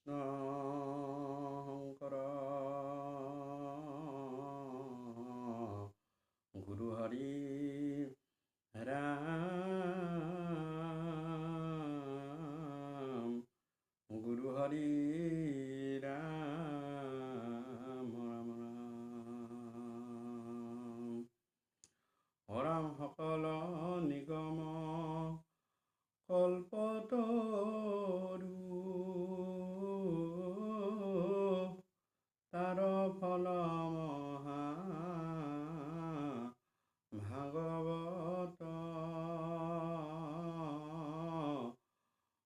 শংকৰ গুৰু হৰি ৰাম গুৰু হৰি ৰাম ৰাম ৰাম ৰাম সকল নিগম কল্পতৰু তাৰ ফল মহা ভাগৱত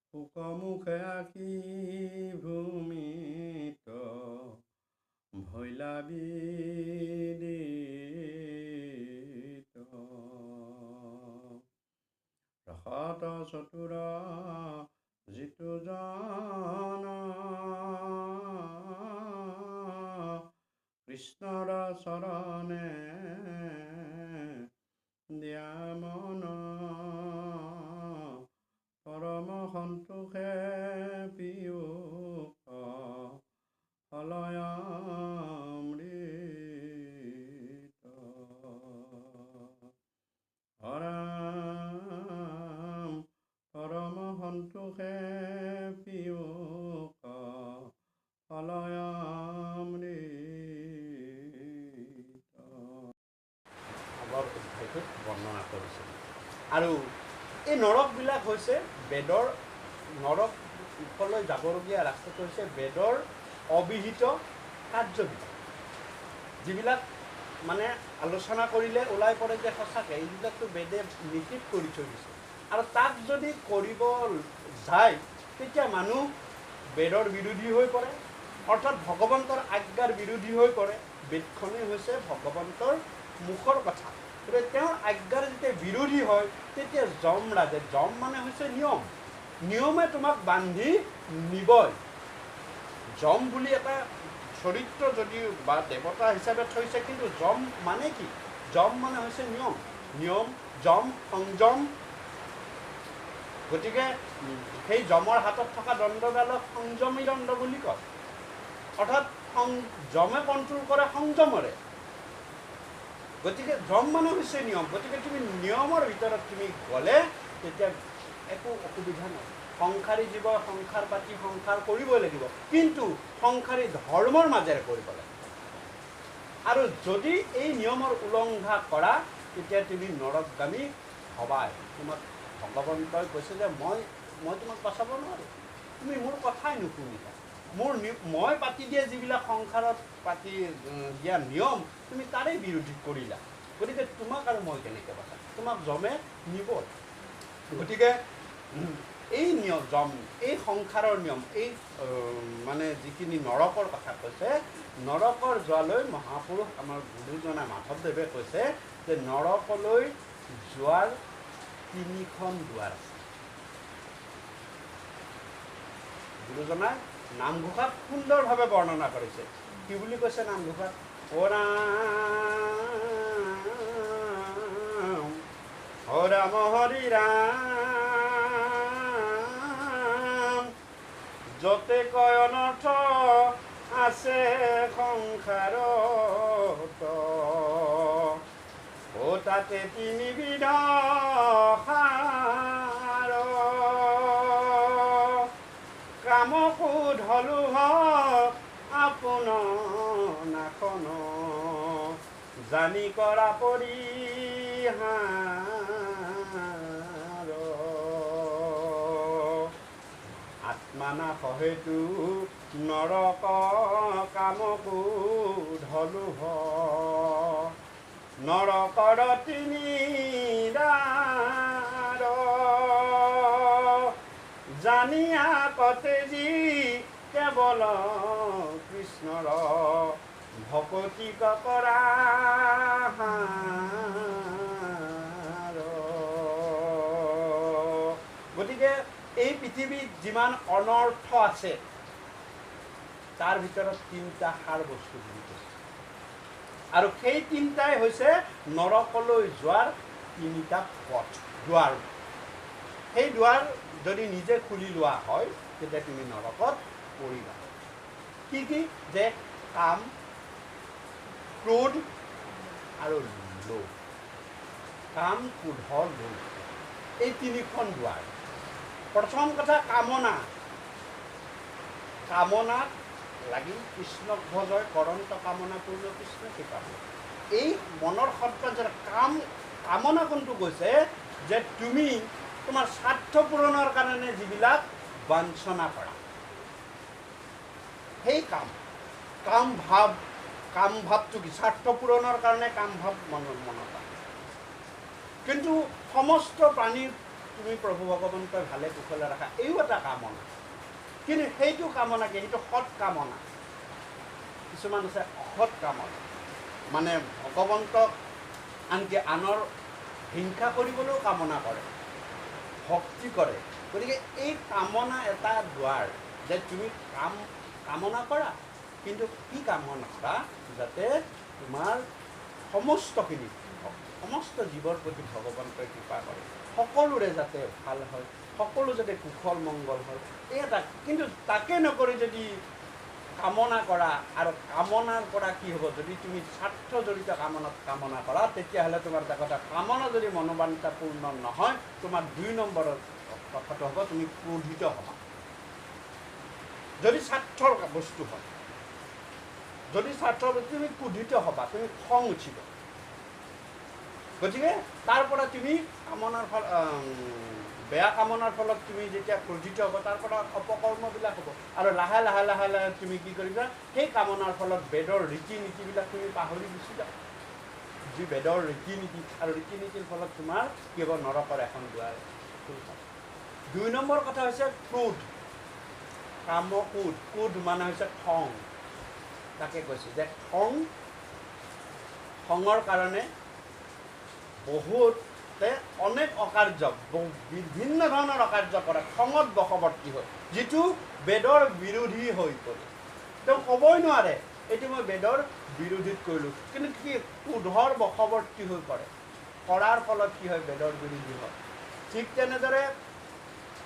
শুকমুখে আঁকি ভূমিত ভৈলা বিদিত ৰসত চতুৰ যিটো জন কৃষ্ণৰ চৰণে দিয়া মন পৰম সন্তোষে পিয়ুষ ফলয় অমৃত ৰাম পৰম সন্তোষে পিয়ুষ ফলয় অধ্যায়টোত বৰ্ণনা কৰিছে। আৰু এই নৰকবিলাক হৈছে বেদৰ নৰক মুখলৈ যাবলগীয়া ৰাস্তাটো হৈছে বেদৰ অবিহিত কাৰ্যবিলাক, যিবিলাক মানে আলোচনা কৰিলে ওলাই পৰে যে সঁচাকৈ এইবিলাকতো বেদে নিষিদ্ধ কৰি থৈ দিছে। আৰু তাক যদি কৰিব যায় তেতিয়া মানুহ বেদৰ বিৰোধী হৈ পৰে, অৰ্থাৎ ভগৱন্তৰ আজ্ঞাৰ বিৰোধী হৈ পৰে। বেদখনেই হৈছে ভগৱন্তৰ মুখৰ কথা, গতিকে তেওঁৰ আজ্ঞাৰ যেতিয়া বিৰোধী হয় তেতিয়া যম ৰাজে, যম মানে হৈছে নিয়ম, নিয়মে তোমাক বান্ধি নিবই। যম বুলি এটা চৰিত্ৰ যদিও বা দেৱতা হিচাপে থৈছে, কিন্তু যম মানে কি? যম মানে হৈছে নিয়ম, নিয়ম যম সংযম। গতিকে সেই যমৰ হাতত থকা দণ্ডডালক সংযমী দণ্ড বুলি কয়, অৰ্থাৎ যমে কণ্ট্ৰল কৰে সংযমৰে। গতিকে যম মানে হৈছে নিয়ম। গতিকে তুমি নিয়মৰ ভিতৰত তুমি গ'লে তেতিয়া একো অসুবিধা নাই। সংসাৰী জীৱ সংসাৰ পাতি সংসাৰ কৰিবই লাগিব, কিন্তু সংসাৰী ধৰ্মৰ মাজেৰে কৰিব লাগিব। আৰু যদি এই নিয়মৰ উলংঘা কৰা তেতিয়া তুমি নৰকগামী হবাই। তোমাক ভগৱন্তই কৈছে যে মই তোমাক বচাব নোৱাৰোঁ, তুমি মোৰ কথাই নুশুনিবা। মই পাতি দিয়া যিবিলাক সংসাৰত পাতি দিয়া নিয়ম তুমি তাৰে বিৰোধী কৰিলা, গতিকে তোমাক আৰু মই কেনেকৈ বচাম? তোমাক যমে নিব। গতিকে এই নিয়ম যম, এই সংসাৰৰ নিয়ম, এই মানে যিখিনি নৰকৰ কথা কৈছে, নৰকৰ যোৱালৈ মহাপুৰুষ আমাৰ গুৰুজনা মাধৱদেৱে কৈছে যে নৰকলৈ যোৱাৰ 3খন দুৱাৰ আছে। গুৰুজনাই নামঘোষাত সুন্দৰভাৱে বৰ্ণনা কৰিছে। কি বুলি কৈছে নামঘোষাত? অ ৰাম হৰি ৰাম, যতে কয় অনৰ্থ আছে সংসাৰত, ও তাতে 3 বিধ সাৰ, কাম ক্ৰোধ আপোন নাখন, জানি কৰা পৰিহাৰ, আত্মানাশ হেতু নৰক কাম ক্ৰোধ, নৰকৰ 3 দ্বাৰ, জানিয়া কতে যি কেৱল কৃষ্ণৰ ভকতি কৰা। গতিকে এই পৃথিৱীত যিমান অনৰ্থ আছে তাৰ ভিতৰত 3টা সাৰ বস্তু বুলি কৈছে, আৰু সেই 3টাই হৈছে নৰকলৈ যোৱাৰ 3টা পথ, দুৱাৰ। সেই দুৱাৰ যদি নিজে খুলি লোৱা হয় তেতিয়া তুমি নৰকত পৰিবাৰ কি যে কাম ক্ৰোধ আৰু লোভ কাম ক্ৰোধ লোভ এই তিনিখন দুৱাৰ প্ৰথম কথা কামনাত লাগি কৃষ্ণক ভজয় কৰন্ত কামনা পূৰ্ণ কৃষ্ণ কৃপা এই মনৰ সত্ৰত যে কামনা কোনটো কৈছে যে তুমি তোমাৰ স্বাৰ্থ পূৰণৰ কাৰণে যিবিলাক বাঞ্ছনা কৰা সেই কাম ভাৱটো কি স্বাৰ্থ পূৰণৰ কাৰণে কাম ভাৱ মনত কিন্তু সমস্ত প্ৰাণীৰ তুমি প্ৰভু ভগৱন্তই ভালে কুশলে ৰাখা এইও এটা কামনা কিন্তু সেইটো কামনা কি সেইটো সৎ কামনা কিছুমান আছে অসৎ কামনা মানে ভগৱন্তক আনকি আনৰ হিংসা কৰিবলৈও কামনা কৰে ভক্তি কৰে গতিকে এই কামনা এটা দুৱাৰ যে তুমি কামনা কৰা কিন্তু কি কামনা কৰা যাতে তোমাৰ সমস্তখিনি সমস্ত জীৱৰ প্ৰতি ভগৱন্তই কৃপা কৰে সকলোৰে যাতে ভাল হয় সকলো যাতে কুশল মংগল হয় এই এটা কিন্তু তাকে নকৰি যদি কামনা কৰা আৰু কামনাৰ পৰা কি হ'ব যদি তুমি স্বাৰ্থ জড়িত কামনা কৰা তেতিয়াহ'লে তোমাৰ এটা কামনা যদি মনোবাঞ্ছা পূৰ্ণ নহয় তোমাৰ 2 নম্বৰৰ কথাটো হ'ব তুমি ক্ৰোধিত হ'বা যদি স্বাৰ্থৰ বস্তু হয় যদি স্বাৰ্থৰ বস্তু তুমি ক্ৰোধিত হ'বা তুমি খং উঠিব গতিকে তাৰ পৰা তুমি কামনাৰ ফল বেয়া কামনাৰ ফলত তুমি যেতিয়া ক্ৰোধিত হ'ব তাৰ পৰা অপকৰ্মবিলাক হ'ব আৰু লাহে লাহে তুমি কি কৰিবা সেই কামনাৰ ফলত বেদৰ ৰীতি নীতিবিলাক তুমি পাহৰি গুচি যাবা যি বেদৰ ৰীতি নীতি আৰু ৰীতি নীতিৰ ফলত তোমাৰ কি হ'ব নৰকৰ এখন দুৱাৰ খোল খাব 2 নম্বৰ কথা হৈছে ক্ৰোধ ক্ৰোধ মানে হৈছে খং তাকে কৈছে যে খঙৰ কাৰণে বহুতে অনেক অকাৰ্য বিভিন্ন ধৰণৰ অকাৰ্য কৰে খঙত বশৱৰ্তী হয় যিটো বেদৰ বিৰোধী হৈ পৰে তেওঁ ক'বই নোৱাৰে এইটো মই বেদৰ বিৰোধীত কৰিলোঁ কিন্তু কি ক্ৰোধৰ বশৱৰ্তী হৈ পৰে কৰাৰ ফলত কি হয় বেদৰ বিৰোধী হয় ঠিক তেনেদৰে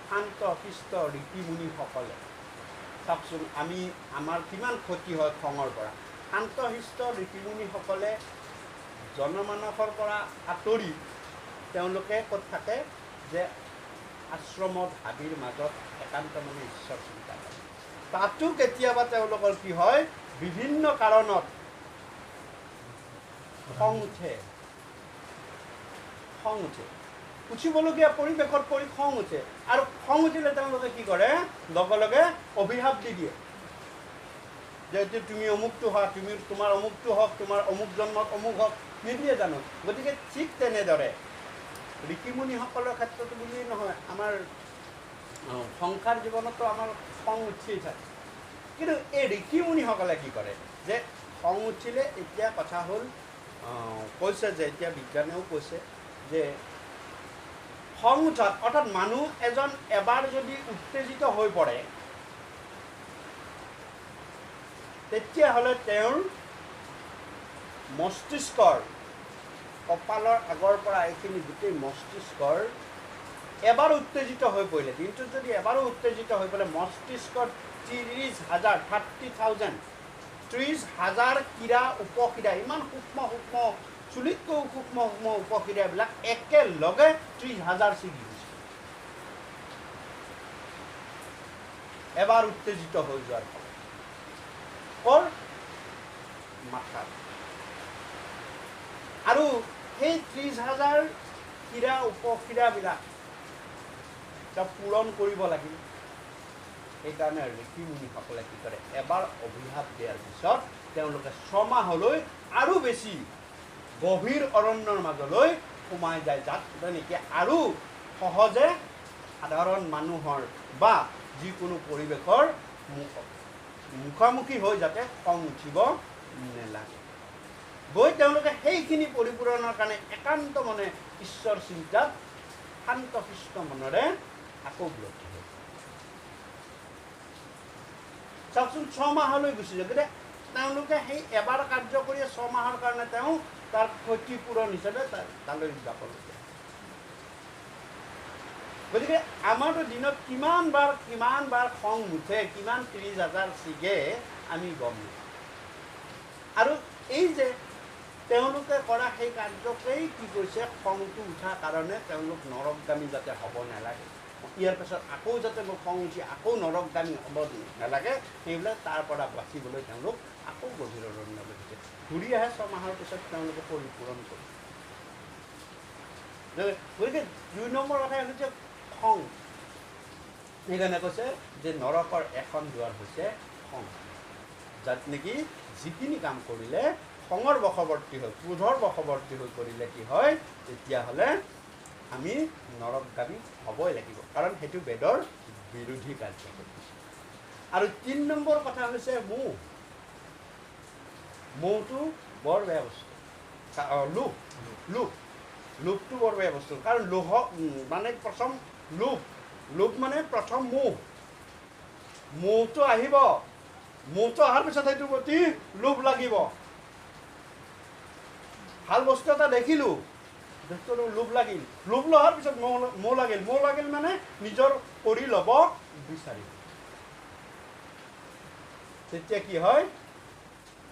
শান্ত শিষ্ট ঋষিমুনিসকলে চাওকচোন আমাৰ কিমান ক্ষতি হয় খঙৰ পৰা শান্ত শিষ্ট ঋষিমুনিসকলে জনমানসৰ পৰা আঁতৰি তেওঁলোকে ক'ত থাকে যে আশ্ৰমত হাবিৰ মাজত একান্ত মানে ঈশ্বৰ চিন্তা কৰে তাতো কেতিয়াবা তেওঁলোকৰ কি হয় বিভিন্ন কাৰণত খং উঠে উঠিবলগীয়া পৰিৱেশত পৰি খং উঠে আৰু খং উঠিলে তেওঁলোকে কি কৰে লগে লগে অভিশাপ দি দিয়ে যে তুমি অমুকটো হোৱা তোমাৰ অমুকটো হওক তোমাৰ অমুক জন্মত অমুক হওক নিদিয়ে জানো গতিকে ঠিক তেনেদৰে ঋষিমুনিসকলৰ ক্ষেত্ৰতো বুলিয়েই নহয় আমাৰ সংসাৰ জীৱনতো আমাৰ খং উঠিয়েই থাকে কিন্তু এই ঋষিমুনিসকলে কি কৰে যে খং উঠিলে এতিয়া কথা হ'ল কৈছে যে এতিয়া বিজ্ঞানেও কৈছে যে খং উঠাত অৰ্থাৎ মানুহ এজন এবাৰ যদি উত্তেজিত হৈ পৰে তেতিয়াহ'লে তেওঁৰ মস্তিষ্কৰ কপালৰ আগৰ পৰা এইখিনি গোটেই মস্তিষ্কৰ এবাৰ উত্তেজিত হৈ পৰিলে দিনটোত যদি এবাৰো উত্তেজিত হৈ পৰিলে মস্তিষ্কত 30,000 কিৰা উপকিৰা ইমান সূক্ষ্ম চুলিতকৈও সূক্ষ্ম উপকিৰাবিলাক একেলগে 30,000 ছিগি গৈছে এবাৰ উত্তেজিত হৈ যোৱাৰ ফলত কৰ মাথাত আৰু সেই 30,000 কিৰা উপকিৰাবিলাক পূৰণ কৰিব লাগিব সেইকাৰণে ঋষিমুনিসকলে কি কৰে এবাৰ অভিশাপ দিয়াৰ পিছত তেওঁলোকে 6 মাহলৈ আৰু বেছি গভীৰ অৰণ্যৰ মাজলৈ সোমাই যায় যাত নেকি আৰু সহজে সাধাৰণ মানুহৰ বা যিকোনো পৰিৱেশৰ মুখামুখি হৈ যাতে খং উঠিব নেলাগে গৈ তেওঁলোকে সেইখিনি পৰিপূৰণৰ কাৰণে একান্ত মনে ঈশ্বৰ চিন্তাত শান্ত শিষ্ট মনেৰে আকৌ ব্ৰতী হয় চাওকচোন 6 মাহলৈ গুচি যায় গতিকে তেওঁলোকে সেই এবাৰ কাৰ্য কৰি 6 মাহৰ কাৰণে তেওঁ তাৰ ক্ষতিপূৰণ হিচাপে তালৈ যাব লাগে গতিকে আমাৰতো দিনত কিমান বাৰ খং উঠে, কিমান 30,000 ছিগে আমি গম নাপাওঁ। আৰু এই যে তেওঁলোকে কৰা সেই কাৰ্যকেই কি কৰিছে, খংটো উঠাৰ কাৰণে তেওঁলোক নৰকগামী যাতে হ'ব নালাগে, ইয়াৰ পাছত আকৌ যাতে মোৰ খং উঠি আকৌ নৰকগামী হ'ব নালাগে, সেইবিলাক তাৰ পৰা বাচিবলৈ তেওঁলোক আকৌ গভীৰ অৰণ্যলৈ গৈছে। ঘূৰি আহে 6 মাহৰ পিছত তেওঁলোকে পৰিপূৰণ কৰে। গতিকে 2 নম্বৰ কথা হৈছে খং। সেইকাৰণে কৈছে যে নৰকৰ এখন দুৱাৰ হৈছে খং, যাত নেকি যিখিনি কাম কৰিলে খঙৰ বশৱৰ্তী হৈ, ক্ৰোধৰ বশৱৰ্তী হৈ কৰিলে কি হয়, তেতিয়াহ'লে আমি নৰকগামী হ'বই লাগিব, কাৰণ সেইটো বেদৰ বিৰোধী কাৰ্য। আৰু 3 নম্বৰ কথা হৈছে মোহ। মোহটো বৰ বেয়া বস্তু। লোভটো বৰ বেয়া বস্তু, কাৰণ লোভ মানে প্ৰথম লোভ মানে প্ৰথম মোহ। মোহটো আহিব, মোহটো অহাৰ পিছত সেইটো প্ৰতি লোভ লাগিব। ভাল বস্তু এটা দেখিলোঁ, লোভ লাগিল, লোভ লোৱাৰ পিছত মোহ লাগিল মানে নিজৰ কৰি ল'ব বিচাৰিব। তেতিয়া কি হয়,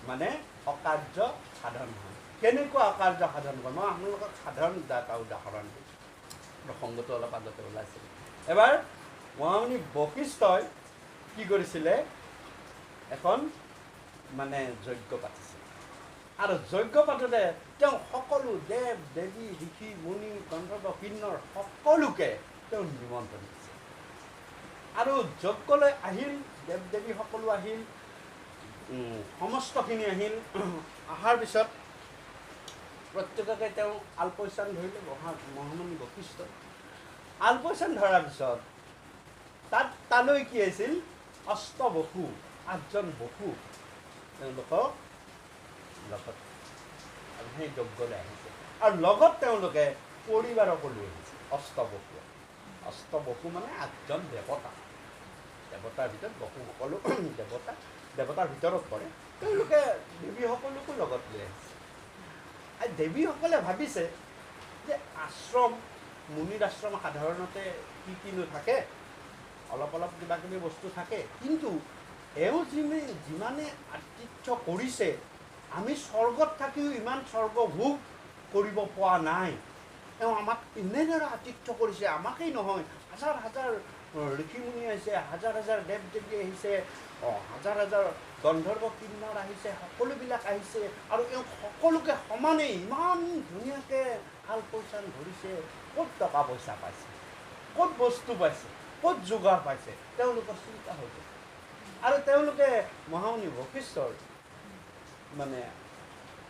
মানে অকাৰ্য সাধন হয়। কেনেকুৱা অকাৰ্য সাধন হয়, মই আপোনালোকক সাধাৰণ এটা উদাহৰণ দিছোঁ, প্ৰসংগটো অলপ আগতে ওলাইছিল। এবাৰ মহামুনি বশিষ্ঠই কি কৰিছিলে, এখন মানে যজ্ঞ পাতিছিল। আৰু যজ্ঞ পাতোতে তেওঁ সকলো দেৱ দেৱী ঋষি মুনি গন্ধৰ্ব কিন্নৰ সকলোকে তেওঁ নিমন্ত্ৰণ দিছিল। আৰু যজ্ঞলৈ আহিল, দেৱ দেৱী সকলো আহিল, সমস্তখিনি আহিল। অহাৰ পিছত প্ৰত্যেককে তেওঁ আলপৈচান ধৰিলে। মহামুনি বশিষ্ঠ আলপৈচান ধৰাৰ পিছত তালৈ কি আহিছিল, অষ্টবসু, 8জন বসু তেওঁলোকক লগত সেই যজ্ঞলৈ আহিছে। আৰু লগত তেওঁলোকে পৰিবাৰকো লৈ আহিছে। অষ্টবসু মানে 8জন দেৱতা, দেৱতাৰ ভিতৰত বসু সকলো দেৱতাৰ ভিতৰত পৰে। তেওঁলোকে দেৱীসকলকো লগত লৈ আহিছে। আৰু দেৱীসকলে ভাবিছে যে আশ্ৰম, মুনিৰ আশ্ৰম সাধাৰণতে কিনো থাকে, অলপ কিবা কিবি বস্তু থাকে, কিন্তু এওঁ যিমানে আতিথ্য কৰিছে, আমি স্বৰ্গত থাকিও ইমান স্বৰ্গ ভোগ কৰিব পোৱা নাই। তেওঁ আমাক এনেদৰে আতিথ্য কৰিছে, আমাকেই নহয়, হাজাৰ ঋষিমুনি আহিছে, হাজাৰ দেৱ দেৱী আহিছে, হাজাৰ গন্ধৰ্ব কিন্নৰ আহিছে, সকলোবিলাক আহিছে। আৰু এওঁ সকলোকে সমানেই ইমান ধুনীয়াকৈ আলপৈচান ধৰিছে। ক'ত টকা পইচা পাইছে, ক'ত বস্তু পাইছে, ক'ত যোগাৰ পাইছে, তেওঁলোকৰ চিন্তা হৈছে। আৰু তেওঁলোকে মহামুনি বশিষ্ঠৰ মানে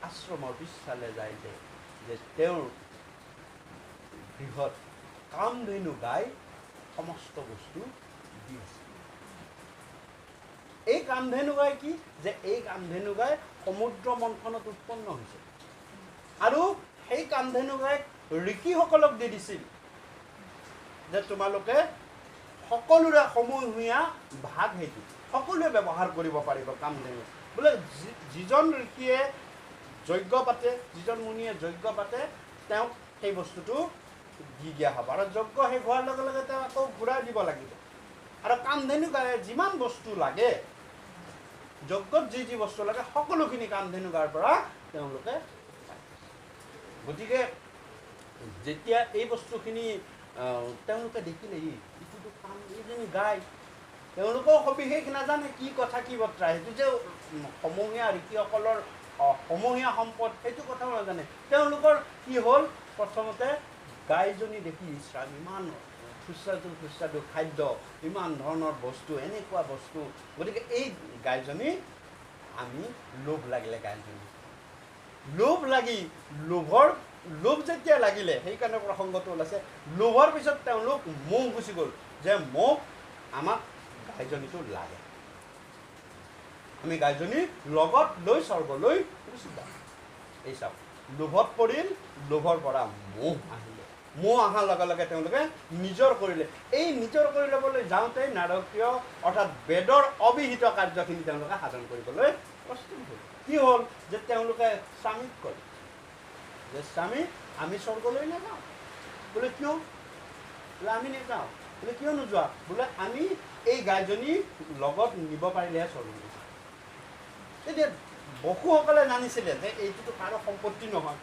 আশ্ৰমৰ পিছফালে যায় যে তেওঁৰ গৃহত কামধেনু গাই সমস্ত বস্তু দি আছে। এই কামধেনু গাই কি, যে এই কামধেনু গাই সমুদ্ৰ মন্থনত উৎপন্ন হৈছে। আৰু সেই কামধেনু গাই ঋষিসকলক দি দিছিল যে তোমালোকে সকলোৰে সমূহীয়া ভাগ, সেইটো সকলোৱে ব্যৱহাৰ কৰিব পাৰিব কামধেনু। বোলে যিজন ঋষিয়ে যজ্ঞ পাতে, যিজন মুনিয়ে যজ্ঞ পাতে, তেওঁক সেই বস্তুটো দি দিয়া হ'ব। আৰু যজ্ঞ শেষ হোৱাৰ লগে লগে তেওঁ আকৌ ঘূৰাই দিব লাগিব। আৰু কামধেনু গায়ে যিমান বস্তু লাগে, যজ্ঞত যি বস্তু লাগে, সকলোখিনি কামধেনু গাৰ পৰা তেওঁলোকে পায়। গতিকে যেতিয়া এই বস্তুখিনি তেওঁলোকে দেখিলে, ইটোতো কাম এইজনী গাই, তেওঁলোকেও সবিশেষ নাজানে কি কথা কি বতৰা, সেইটো যে সমূহীয়া ঋষিসকলৰ সমূহীয়া সম্পদ, সেইটো কথাও নাজানে। তেওঁলোকৰ কি হ'ল, প্ৰথমতে গাইজনী দেখি ইছৰাম, ইমান সুস্বাদু খাদ্য, ইমান ধৰণৰ বস্তু, এনেকুৱা বস্তু, গতিকে এই গাইজনী আমি লোভ লাগিলে, গাইজনী লোভ লাগি লোভ যেতিয়া লাগিলে, সেইকাৰণে প্ৰসংগটো ওলাইছে, লোভৰ পিছত তেওঁলোক মোহ গুচি গ'ল, যে আমাক গাইজনীটো লাগে, আমি গাইজনী লগত লৈ স্বৰ্গলৈ গুচি যাম। এই চাওক, লোভত পৰিল, লোভৰ পৰা মোহ আহিলে, মোহ অহাৰ লগে লগে তেওঁলোকে নিজৰ কৰিলে। এই নিজৰ কৰি ল'বলৈ যাওঁতে নাৰকীয় অৰ্থাৎ বেদৰ অবিহিত কাৰ্যখিনি তেওঁলোকে সাধন কৰিবলৈ প্ৰস্তুত হ'ল। কি হ'ল, যে তেওঁলোকে স্বামীক কয় যে স্বামী, আমি স্বৰ্গলৈ নাযাওঁ। বোলে কিয়? বোলে আমি নেযাওঁ বোলে কিয় নোযোৱা বোলে আমি এই গাইজনী লগত নিব পাৰিলেহে চলিব তেতিয়া বসুসকলে জানিছিলে যে এইটোতো কাৰো সম্পত্তি নহয়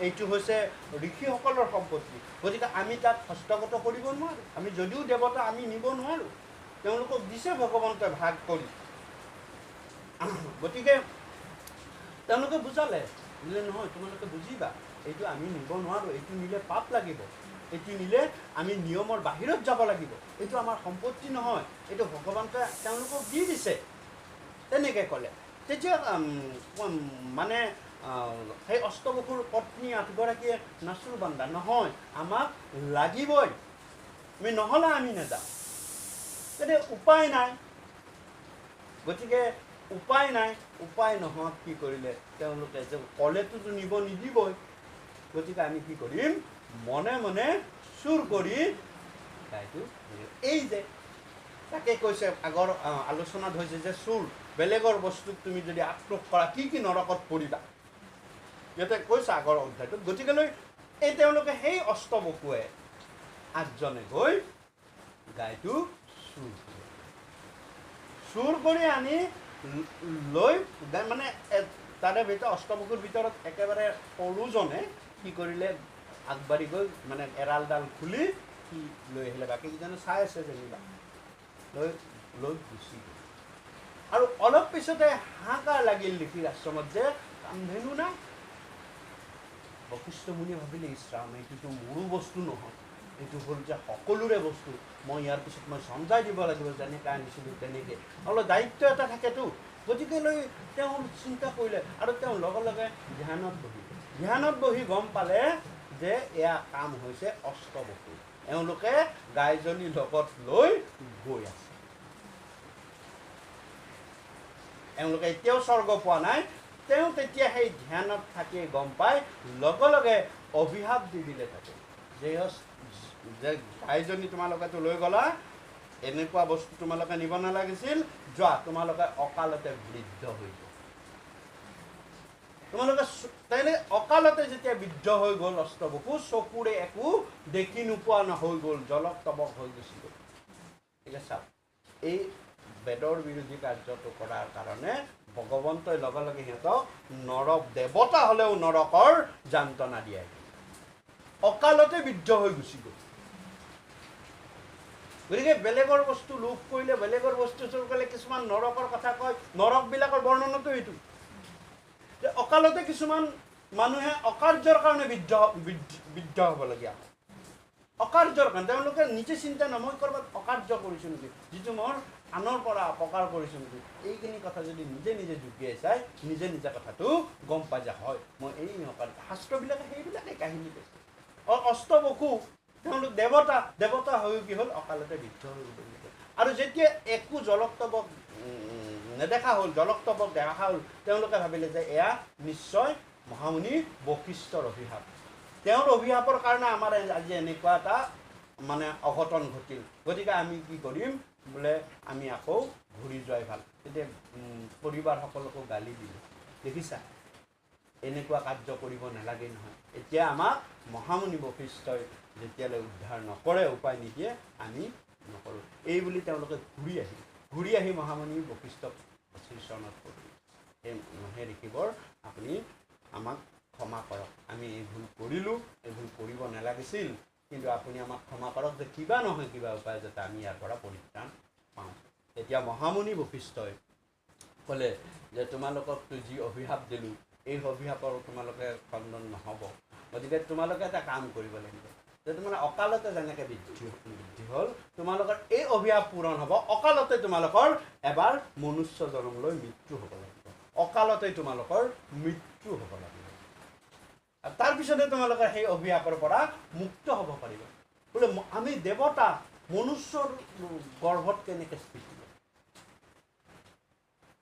এইটো হৈছে ঋষিসকলৰ সম্পত্তি গতিকে আমি তাত হস্তগত কৰিব নোৱাৰোঁ আমি যদিও দেৱতা আমি নিব নোৱাৰোঁ তেওঁলোকক দিছে ভগৱন্তই ভাগ কৰি গতিকে তেওঁলোকে বুজালে বোলে নহয় তোমালোকে বুজিবা এইটো আমি নিব নোৱাৰোঁ এইটো নিলে পাপ লাগিব এইটো নিলে আমি নিয়মৰ বাহিৰত যাব লাগিব এইটো আমাৰ সম্পত্তি নহয় এইটো ভগৱন্তই তেওঁলোকক দি দিছে তেনেকৈ ক'লে তেতিয়া মানে সেই অষ্টবসুৰ পত্নী আঠগৰাকীয়ে নাচুৰ বান্ধা নহয় আমাক লাগিবই আমি নহ'লে আমি নাযাওঁ তেতিয়া উপায় নাই গতিকে উপায় নাই উপায় নোহোৱাত কি কৰিলে তেওঁলোকে যে ক'লেটোতো নিব নিদিবই গতিকে আমি কি কৰিম মনে মনে চুৰ কৰি গাইটো এই যে তাকে কৈছে আগৰ আলোচনাত হৈছে যে চুৰ বেলেগৰ বস্তুক তুমি যদি আক্ৰোশ কৰা কি কি নৰকত পৰিবা ইয়াতে কৈছে আগৰ অধ্যায়টোত গতিকেলৈ এই তেওঁলোকে সেই অষ্টবসুৱে আঠজনে গৈ গাইটো চুৰ কৰি আনি লৈ মানে তাৰে ভিতৰত অষ্টবসুৰ ভিতৰত একেবাৰে সৰুজনে কি কৰিলে আগবাঢ়ি গৈ মানে এৰালডাল খুলি সি লৈ আহিলে বাকীকেইজনে চাই আছে যেনিবা লৈ লৈ গুচি গ'ল আৰু অলপ পিছতে হাহাকাৰ লাগিল লিখিৰ আশ্ৰমত যে কামধেনু নাই বশিষ্ঠ মুনিয়ে ভাবিলে ইছৰাম এইটোতো মোৰো বস্তু নহয় এইটো হ'ল যে সকলোৰে বস্তু মই ইয়াৰ পিছত মই চমজাই দিব লাগিব যেনেকৈ আনিছিলোঁ তেনেকৈ অলপ দায়িত্ব এটা থাকেতো গতিকে লৈ তেওঁ চিন্তা কৰিলে আৰু তেওঁ লগে লগে ধ্যানত বহি গম পালে যে এয়া কাম হৈছে অষ্টবসু এওঁলোকে গাইজনী লগত লৈ গৈ আছে এওঁলোকে এতিয়াও স্বৰ্গ পোৱা নাই তেওঁ তেতিয়া সেই ধ্যানত থাকিয়ে গম পাই লগে লগে অভিশাপ দি দিলে তাকে যে গাইজনী তোমালোকেতো লৈ গ'লা এনেকুৱা বস্তু তোমালোকে নিব নালাগিছিল যোৱা তোমালোকে অকালতে বৃদ্ধ হৈ গ'ল তোমালোকে তেনে অকালতে যেতিয়া বৃদ্ধ হৈ গ'ল অষ্টবসু চকুৰে একো দেখি নোপোৱা হৈ গ'ল জলক তবক হৈ গুচি গ'ল ঠিক আছে এই বেদৰ বিৰোধী কাৰ্যটো কৰাৰ কাৰণে ভগৱন্তই লগে লগে সিহঁতক নৰক দেৱতা হ'লেও নৰকৰ যান্ত্ৰণা দিয়াই অকালতে বৃদ্ধ হৈ গুচি গ'ল গতিকে বেলেগৰ বস্তু লোভ কৰিলে বেলেগৰ বস্তু চুৰ কৰিলে কিছুমান নৰকৰ কথা কয় নৰকবিলাকৰ বৰ্ণনাটো এইটো যে অকালতে কিছুমান মানুহে অকাৰ্যৰ কাৰণে বৃদ্ধ হ'বলগীয়া হয় অকাৰ্যৰ কাৰণে তেওঁলোকে নিজে চিন্তা নহয় মই ক'ৰবাত অকাৰ্য কৰিছোঁ নেকি যিটো মোৰ আনৰ পৰা অপকাৰ কৰিছোঁ নেকি এইখিনি কথা যদি নিজে নিজে জুকিয়াই চাই নিজে নিজে কথাটো গম পাই যে হয় মই এই অকাৰ্য শাস্ত্ৰবিলাকে সেইবিলাকে কাহিনী কৈছে অষ্টবসু তেওঁলোক দেৱতা হৈ কি হ'ল অকালতে বৃদ্ধ হৈ গ'ল আৰু যেতিয়া একো জলক্তবক নেদেখা হ'ল জলক্তবক দেখা হ'ল তেওঁলোকে ভাবিলে যে এয়া নিশ্চয় মহামুনি বশিষ্ঠৰ অভিশাপ তেওঁৰ অভিশাপৰ কাৰণে আমাৰ আজি এনেকুৱা এটা মানে অঘটন ঘটিল গতিকে আমি কি কৰিম বোলে আমি আকৌ ঘূৰি যোৱাই ভাল তেতিয়া পৰিবাৰ সকলকো গালি দিলোঁ দেখিছা এনেকুৱা কাৰ্য কৰিব নালাগে নহয় এতিয়া আমাক মহামুনি বশিষ্ঠই যেতিয়ালৈ উদ্ধাৰ নকৰে উপায় নিদিয়ে আমি নকৰোঁ এই বুলি তেওঁলোকে ঘূৰি আহি মহামুনি বশিষ্ঠক শ্ৰীচৰণত কৰিলে হে ঋষিবৰ আপুনি আমাক ক্ষমা কৰক আমি এই ভুল কৰিলোঁ এই ভুল কৰিব নালাগিছিল কিন্তু আপুনি আমাক ক্ষমা কৰক যে কিবা নহয় কিবা উপায় যাতে আমি ইয়াৰ পৰা পৰিত্ৰাণ পাওঁ তেতিয়া মহামুনি বশিষ্ঠই ক'লে যে তোমালোককতো যি অভিশাপ দিলোঁ এই অভিশাপৰ তোমালোকে খণ্ডন নহ'ব গতিকে তোমালোকে এটা কাম কৰিব লাগিব যে তোমাৰ অকালতে যেনেকৈ বৃদ্ধি হ'ল তোমালোকৰ এই অভিশাপ পূৰণ হ'ব অকালতে তোমালোকৰ এবাৰ মনুষ্য জন্ম লৈ মৃত্যু হ'ব লাগিব অকালতে তোমালোকৰ মৃত্যু হ'ব লাগিব আৰু তাৰপিছতে তোমালোকৰ সেই অভিশাপৰ পৰা মুক্ত হ'ব পাৰিব বোলে আমি দেৱতা মনুষ্যৰ গৰ্ভত কেনেকৈ স্থিতি ল'ম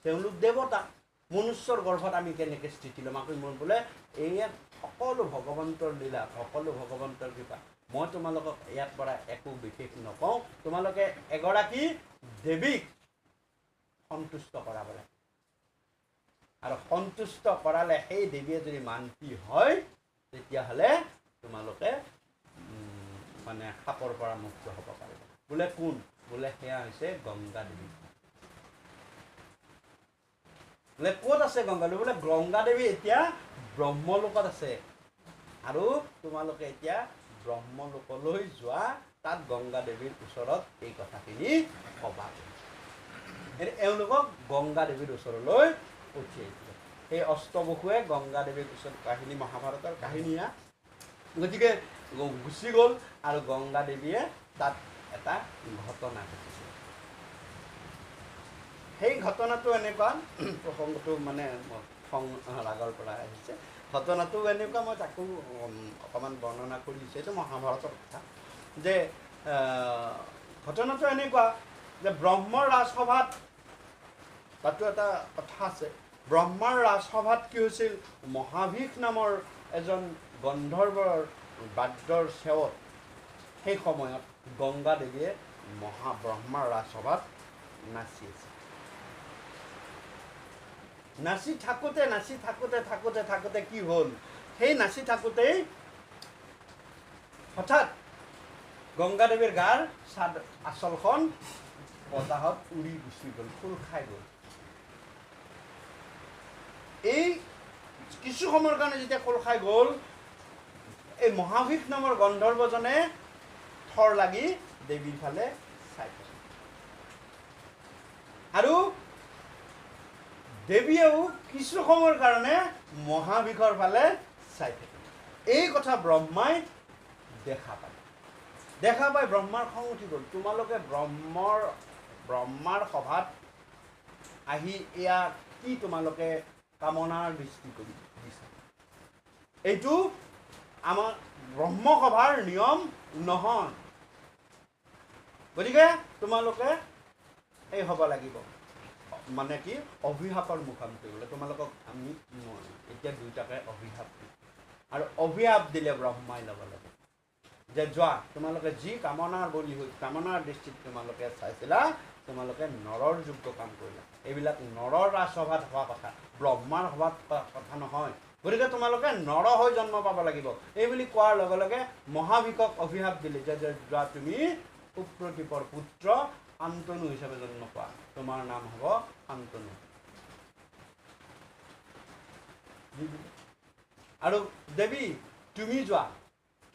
তেওঁলোক দেৱতা মনুষ্যৰ গৰ্ভত আমি কেনেকৈ স্থিতি ল'ম আকৌ মোৰ বোলে এয়া সকলো ভগৱন্তৰ লীলা সকলো ভগৱন্তৰ কৃপা মই তোমালোকক ইয়াৰ পৰা একো বিশেষ নকওঁ তোমালোকে এগৰাকী দেৱীক সন্তুষ্ট কৰাব লাগে আৰু সন্তুষ্ট কৰালে সেই দেৱীয়ে যদি মান্তি হয় তেতিয়াহ'লে তোমালোকে মানে সাপৰ পৰা মুক্ত হ'ব পাৰিব বোলে কোন বোলে সেয়া হৈছে গংগা দেৱী বোলে ক'ত আছে গংগা দেৱী বোলে গংগা দেৱী এতিয়া ব্ৰহ্মলোকত আছে আৰু তোমালোকে এতিয়া ব্ৰহ্মলোকলৈ যোৱা তাত গংগা দেৱীৰ ওচৰত এই কথাখিনি ক'বা এওঁলোকক গংগা দেৱীৰ ওচৰলৈ পঠিয়াইছিলে সেই অষ্টবসুৱে গংগা দেৱীৰ ওচৰত কাহিনী মহাভাৰতৰ কাহিনীয়া গতিকে গুচি গ'ল আৰু গংগা দেৱীয়ে তাত এটা ঘটনা ঘটিছিল সেই ঘটনাটো এনেকুৱা প্ৰসংগটো মানে ৰাগৰ পৰা আহিছে ঘটনাটো এনেকুৱা মই তাকো অকণমান বৰ্ণনা কৰি দিছোঁ এইটো মহাভাৰতৰ কথা যে ঘটনাটো এনেকুৱা যে ব্ৰহ্মৰ ৰাজসভাত তাতো এটা কথা আছে ব্ৰহ্মাৰ ৰাজসভাত কি হৈছিল মহাভিষ নামৰ এজন গন্ধৰ্বৰ বাদ্যৰ সেৱত সেই সময়ত গংগা দেৱীয়ে ব্ৰহ্মাৰ ৰাজসভাত নাচি আছে নাচি থাকোঁতে কি হ'ল সেই নাচি থাকোঁতেই হঠাৎ গংগা দেৱীৰ গাৰ আচলখন বতাহত উৰি গুচি গ'ল খোল খাই গ'ল এই কিছু সময়ৰ কাৰণে যেতিয়া খোল খাই গ'ল এই মহাভিষ নামৰ গন্ধৰ্বজনে থৰ লাগি দেৱীৰ ফালে চাই থাকে আৰু দেৱীয়েও কিছু সময়ৰ কাৰণে মহাভিষৰ ফালে চাই থাকে এই কথা ব্ৰহ্মাই দেখা পাই ব্ৰহ্মাৰ খং উঠি গ'ল তোমালোকে ব্ৰহ্মাৰ সভাত আহি এয়া কি তোমালোকে কামনাৰ দৃষ্টি কৰি দিছা এইটো আমাৰ ব্ৰহ্মসভাৰ নিয়ম নহয় গতিকে তোমালোকে এই হ'ব লাগিব মানে কি অভিশাপৰ মুখামুখি বোলে তোমালোকক আমি এতিয়া দুয়োটাকে অভিশাপ দিম আৰু অভিশাপ দিলে ব্ৰহ্মাই ল'ব লাগে যে যোৱা তোমালোকে যি কামনাৰ বলি হৈ কামনাৰ দৃষ্টিত তোমালোকে চাইছিলা তোমালোকে নৰৰ যোগ্য কাম কৰিলা এইবিলাক নৰৰ ৰাজসভাত হোৱা কথা ব্ৰহ্মাৰ সভাত কথা নহয় গতিকে তোমালোকে নৰ হৈ জন্ম পাব লাগিব এই বুলি কোৱাৰ লগে লগে মহাভিষক অভিশাপ দিলে যে যোৱা তুমি সুপ্ৰতীপৰ পুত্ৰ শান্তনু হিচাপে জন্ম পোৱা তোমাৰ নাম হ'ব শান্তনু আৰু দেৱী তুমি যোৱা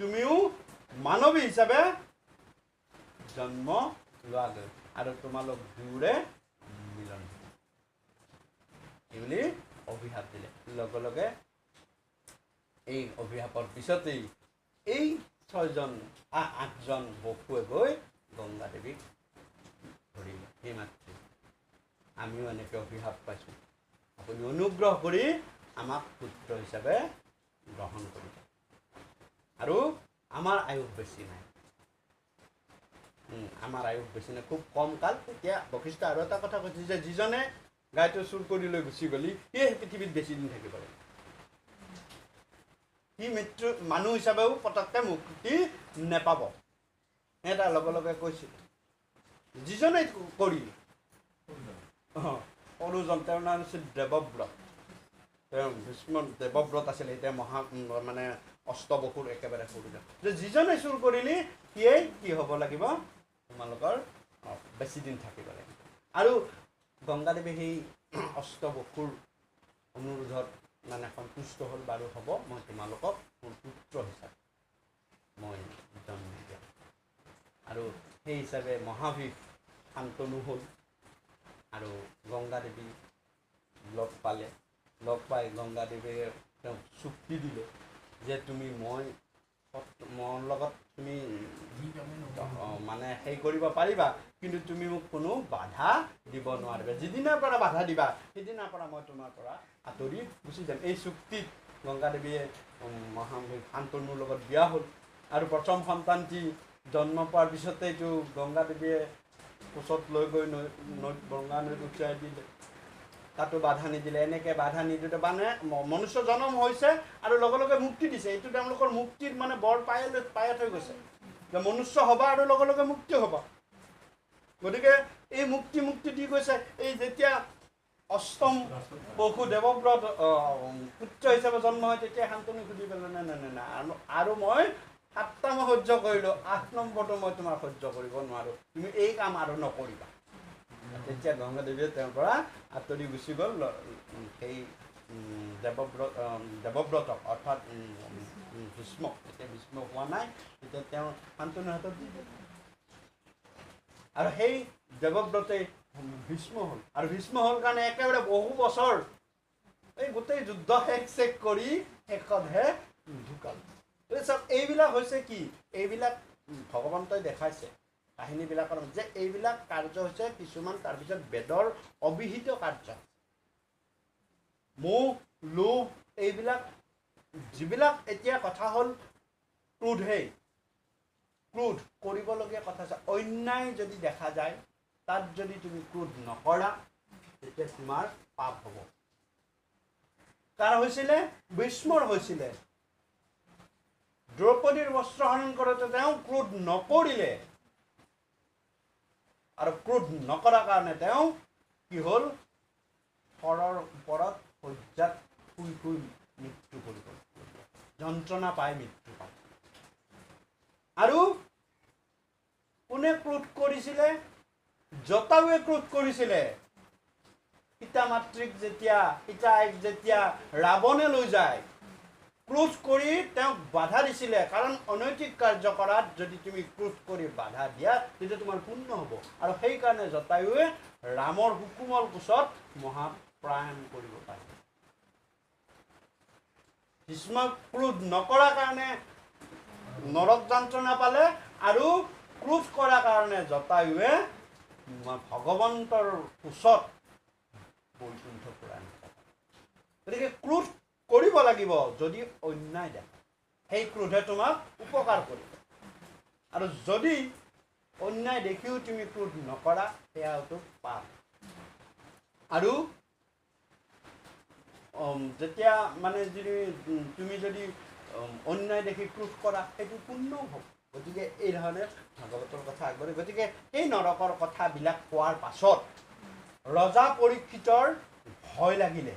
তুমিও মানৱী হিচাপে জন্ম লোৱাগৈ আৰু তোমালোক দুয়োৰে মিলন এই বুলি অভিশাপ দিলে লগে লগে এই অভিশাপৰ পিছতেই এই 8জন বসুৱে গৈ গংগা দেৱীক ধৰিলে সেই মাতৃ আমিও এনেকৈ অভিশাপ পাইছোঁ আপুনি অনুগ্ৰহ কৰি আমাক পুত্ৰ হিচাপে গ্ৰহণ কৰিব আৰু আমাৰ আয়ুস বেছি নাই আমাৰ আয়ুস বেছি নাই খুব কম কাল তেতিয়া বশিষ্ঠ আৰু এটা কথা কৈছে যে যিজনে গাইটো চুৰ কৰি লৈ গুচি গ'লি সেই পৃথিৱীত বেছি দিন থাকিব লাগে সি মৃত্যু মানুহ হিচাপেও পটককৈ মুক্তি নেপাব এটা লগে লগে কৈছিল যিজনে কৰিলে সৰুজন তেওঁৰ নাম আছিল দেৱব্ৰত তেওঁ ভীষ্ম দেৱব্ৰত আছিলে এতিয়া মানে অষ্টবসুৰ একেবাৰে সৰুজন যে যিজনে চুৰ কৰিলি সিয়েই কি হ'ব লাগিব তোমালোকৰ বেছি দিন থাকিব লাগিব আৰু গংগাদেৱী সেই অষ্টবসুৰ অনুৰোধত মানে সন্তুষ্ট হ'ল বাৰু হ'ব মই তোমালোকক মোৰ পুত্ৰ হিচাপে মই জন্ম দিয়াম আৰু সেই হিচাপে মহাভিষ শান্তনু হ'ল আৰু গংগা দেৱী লগ পাই গংগা দেৱীয়ে তেওঁক চুক্তি দিলে যে তুমি মোৰ লগত তুমি মানে সেই কৰিব পাৰিবা কিন্তু তুমি মোক কোনো বাধা দিব নোৱাৰিবা যিদিনাৰ পৰা বাধা দিবা সেইদিনাৰ পৰা মই তোমাৰ পৰা আঁতৰি গুচি যাম এই চুক্তিত গংগা দেৱীয়ে মহাভিষ শান্তনুৰ লগত বিয়া হ'ল আৰু প্ৰথম সন্তানটি জন্ম পোৱাৰ পিছতে এইটো গংগা দেৱীয়ে কোচত লৈ গৈ গংগা নৈত উটিয়াই দিলে তাতো বাধা নিদিলে এনেকৈ বাধা নিদিওঁতে মানে মনুষ্য জন্ম হৈছে আৰু লগে লগে মুক্তি দিছে এইটো তেওঁলোকৰ মুক্তিৰ মানে বৰ পায়ে থৈ গৈছে যে মনুষ্য হ'বা আৰু লগে লগে মুক্তি হ'বা গতিকে এই মুক্তি দি গৈছে এই যেতিয়া অষ্টম বসু দেৱব্ৰত পুত্ৰ হিচাপে জন্ম হয় তেতিয়া শান্তনু সুধি পেলাই নাই আৰু মই 7টা মই সহ্য কৰিলোঁ, 8 নম্বৰটো মই তোমাৰ সহ্য কৰিব নোৱাৰোঁ, তুমি এই কাম আৰু নকৰিবা। তেতিয়া গংগাদেৱীয়ে তেওঁৰ পৰা আঁতৰি গুচি গ'ল সেই দেৱব্ৰতক অৰ্থাৎ ভীষ্মক। তেতিয়া ভীষ্ম হোৱা নাই, তেতিয়া তেওঁ শান্তনুৰ হাতত দি দিলে আৰু সেই দেৱব্ৰতে ভীষ্ম হ'ল। আৰু ভীষ্ম হ'ল কাৰণে একেবাৰে বহু বছৰ এই গোটেই যুদ্ধ শেষ কৰি শেষতহে ঢুকাল। এইবিলাক হৈছে কি, এইবিলাক ভগৱন্তই দেখাইছে কাহিনীবিলাকৰ যে এইবিলাক কাৰ্য হৈছে কিছুমান তাৰপিছত বেদৰ অবিহিত কাৰ্য। মোহ লোভ এইবিলাক যিবিলাক এতিয়া কথা হ'ল ক্ৰোধেই, ক্ৰোধ কৰিবলগীয়া কথা আছে। অন্যায় যদি দেখা যায় তাত যদি তুমি ক্ৰোধ নকৰা তেতিয়া তোমাৰ পাপ হ'ব। কাৰ হৈছিলে? ভীষ্মৰ হৈছিলে। দ্ৰৌপদীৰ বস্ত্ৰহৰণ কৰোঁতে তেওঁ ক্ৰোধ নকৰিলে আৰু ক্ৰোধ নকৰাৰ কাৰণে তেওঁ কি হ'ল, শৰৰ ওপৰত শয্যাত শুই শুই মৃত্যু কৰিব, যন্ত্ৰণা পাই মৃত্যু পায়। আৰু কোনে ক্ৰোধ কৰিছিলে? জটায়ুৱে ক্ৰোধ কৰিছিলে। পিতা মাতৃক যেতিয়া, পিতা আইক যেতিয়া ৰাৱণে লৈ যায়, ক্ৰোধ কৰি তেওঁক বাধা দিছিলে। কাৰণ অনৈতিক কাৰ্য কৰাত যদি তুমি ক্ৰোধ কৰি বাধা দিয়া তেতিয়া তোমাৰ পুণ্য হ'ব। আৰু সেইকাৰণে জটায়ুৱে ৰামৰ সুকোমল কোচত মহাপ্ৰাণ কৰিব পাৰে। ভীষ্মক ক্ৰোধ নকৰাৰ কাৰণে নৰক যন্ত্ৰণা পালে আৰু ক্ৰোধ কৰাৰ কাৰণে জটায়ুৱে ভগৱন্তৰ কোচত বৈকুণ্ঠ পুৰাণ। গতিকে ক্ৰোধ কৰিব লাগিব যদি অন্যায় দেখা, সেই ক্ৰোধে তোমাক উপকাৰ কৰিব। আৰু যদি অন্যায় দেখিও তুমি ক্ৰোধ নকৰা সেয়াটো পাপ। আৰু যেতিয়া মানে যদি তুমি যদি অন্যায় দেখি ক্ৰোধ কৰা সেইটো পুণ্যও হ'ব। গতিকে এই ধৰণে ভাগৱতৰ কথা আগবাঢ়ে। গতিকে সেই নৰকৰ কথাবিলাক কোৱাৰ পাছত ৰজা পৰীক্ষিতৰ ভয় লাগিলে।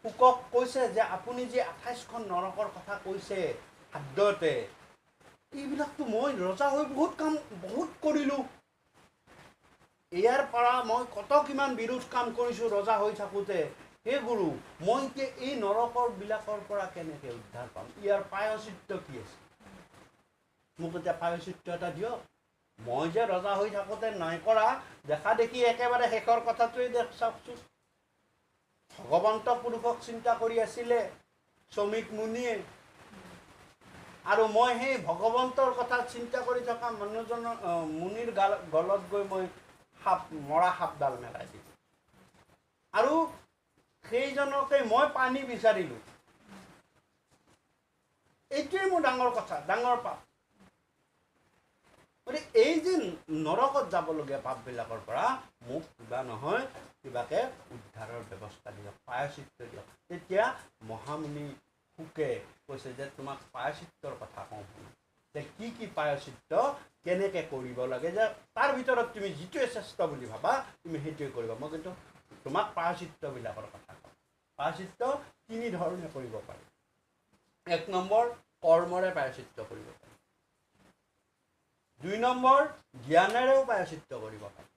শুকক কৈছে যে আপুনি যে 28খন নৰকৰ কথা কৈছে খাদ্যতে, এইবিলাকতো মই ৰজা হৈ বহুত কৰিলোঁ। ইয়াৰ পৰা মই কত কিমান বিৰোধ কাম কৰিছোঁ ৰজা হৈ থাকোঁতে। হে গুৰু, মই এতিয়া এই নৰকৰ বিলাকৰ পৰা কেনেকৈ উদ্ধাৰ পাম? ইয়াৰ প্ৰায়শ্চিত্ত কি আছে? মোক এতিয়া প্ৰায়শ্চিত্ত এটা দিয়ক। মই যে ৰজা হৈ থাকোঁতে নাই কৰা, দেখা দেখি একেবাৰে শেষৰ কথাটোৱেই চাওকচোন। ভগৱন্ত পুৰুষক চিন্তা কৰি আছিলে শ্ৰমিক মুনিয়ে, আৰু মই সেই ভগৱন্তৰ কথা চিন্তা কৰি থকা মানুহজনৰ মুনিৰ গলত গৈ মই মৰা সাপডাল মেলাই দিলোঁ। আৰু সেইজনকে মই পানী বিচাৰিলোঁ। এইটোৱে মোৰ ডাঙৰ কথা, ডাঙৰ পাপ। গতিকে এই যে নৰকত যাবলগীয়া পাপবিলাকৰ পৰা মোক কিবা নহয় কিবাকে উদ্ধাৰৰ ব্যৱস্থা দিয়ক, প্ৰায়শ্চিত্ত দিয়ক। তেতিয়া মহামুনি শুকে কৈছে যে তোমাক প্ৰায়শ্চিত্তৰ কথা কওঁ যে কি কি প্ৰায়শ্চিত্ত কেনেকৈ কৰিব লাগে, যে তাৰ ভিতৰত তুমি যিটোৱে শ্ৰেষ্ঠ বুলি ভাবা তুমি সেইটোৱে কৰিবা। মই কিন্তু তোমাক প্ৰায়শ্চিত্তবিলাকৰ কথা কওঁ। প্ৰায়শ্চিত্ত 3 ধৰণে কৰিব পাৰি। 1 নম্বৰ কৰ্মৰে প্ৰায়শ্চিত্ত কৰিব পাৰি। 2 নম্বৰ জ্ঞানেৰেও প্ৰায়শ্চিত্ত কৰিব পাৰি।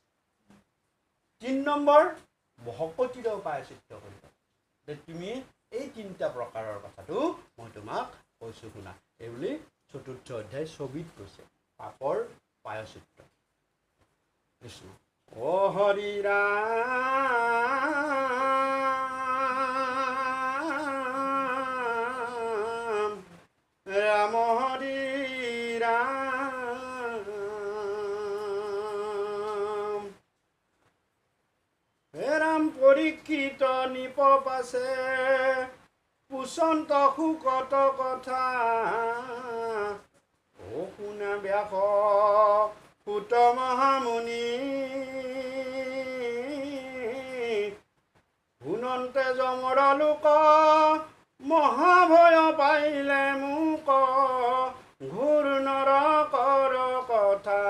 3 নম্বৰ ভকতিৰেও প্ৰায়শ্চিত্ত কৰিব পাৰি। যে তুমি এই 3টা প্ৰকাৰৰ কথাটো মই তোমাক কৈছোঁ শুনা। এইবুলি 4ৰ্থ অধ্যায় ছবিত কৈছে পাপৰ প্ৰায়শ্চিত্ত। কৃষ্ণ অ হৰি ৰাম ৰাম হৰি ৰাম। হে ৰাম পৰীক্ষিত নিপপাছে পুচন্ত সুকত কথা, ও শুনা ব্যাস সুত মহামুনি, শুনন্তে যমৰ লোক মহাভয় পাইলে মোক, ঘোৰ নৰকৰ কথা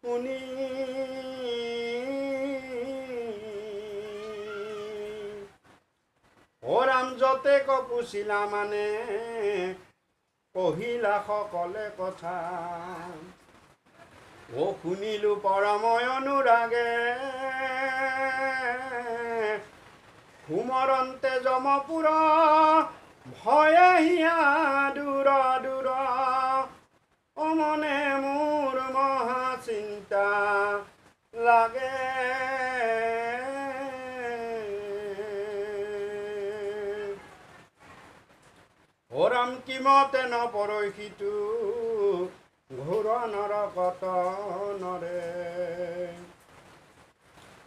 শুনি। ও ৰাম যতে কপুছিলা মানে কহিলা সকলে কথা ও শুনিলো পৰময় অনুৰাগে সুমৰন্তে যমপুৰ ভয়ে হিয়া দূৰ দূৰ অমনে মোৰ মহা চিন্তা লাগে ওৰাম কিমতে নপৰহিতো ঘোৰ নৰকত নৰে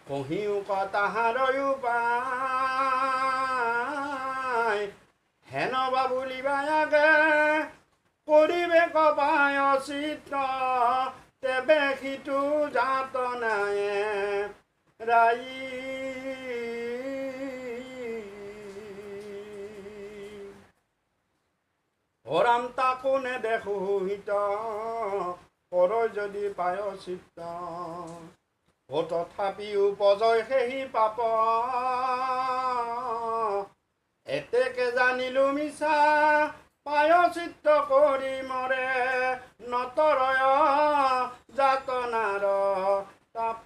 কহিও তাহাৰয়ো পাই হেন বাবুলিবা আগে কৰিবে কপায় চিত্ত তেবে সিটো জাত নাই ৰাই ওৰাম তাকো নেদেখো হিত পৰ যদি পায় চিত্ত ও তথাপিও পজয় সেই পাপ এতেকে জানিলো মিছা পায় চিত্ত কৰি মৰে নতৰয় যাতনাৰ তাপ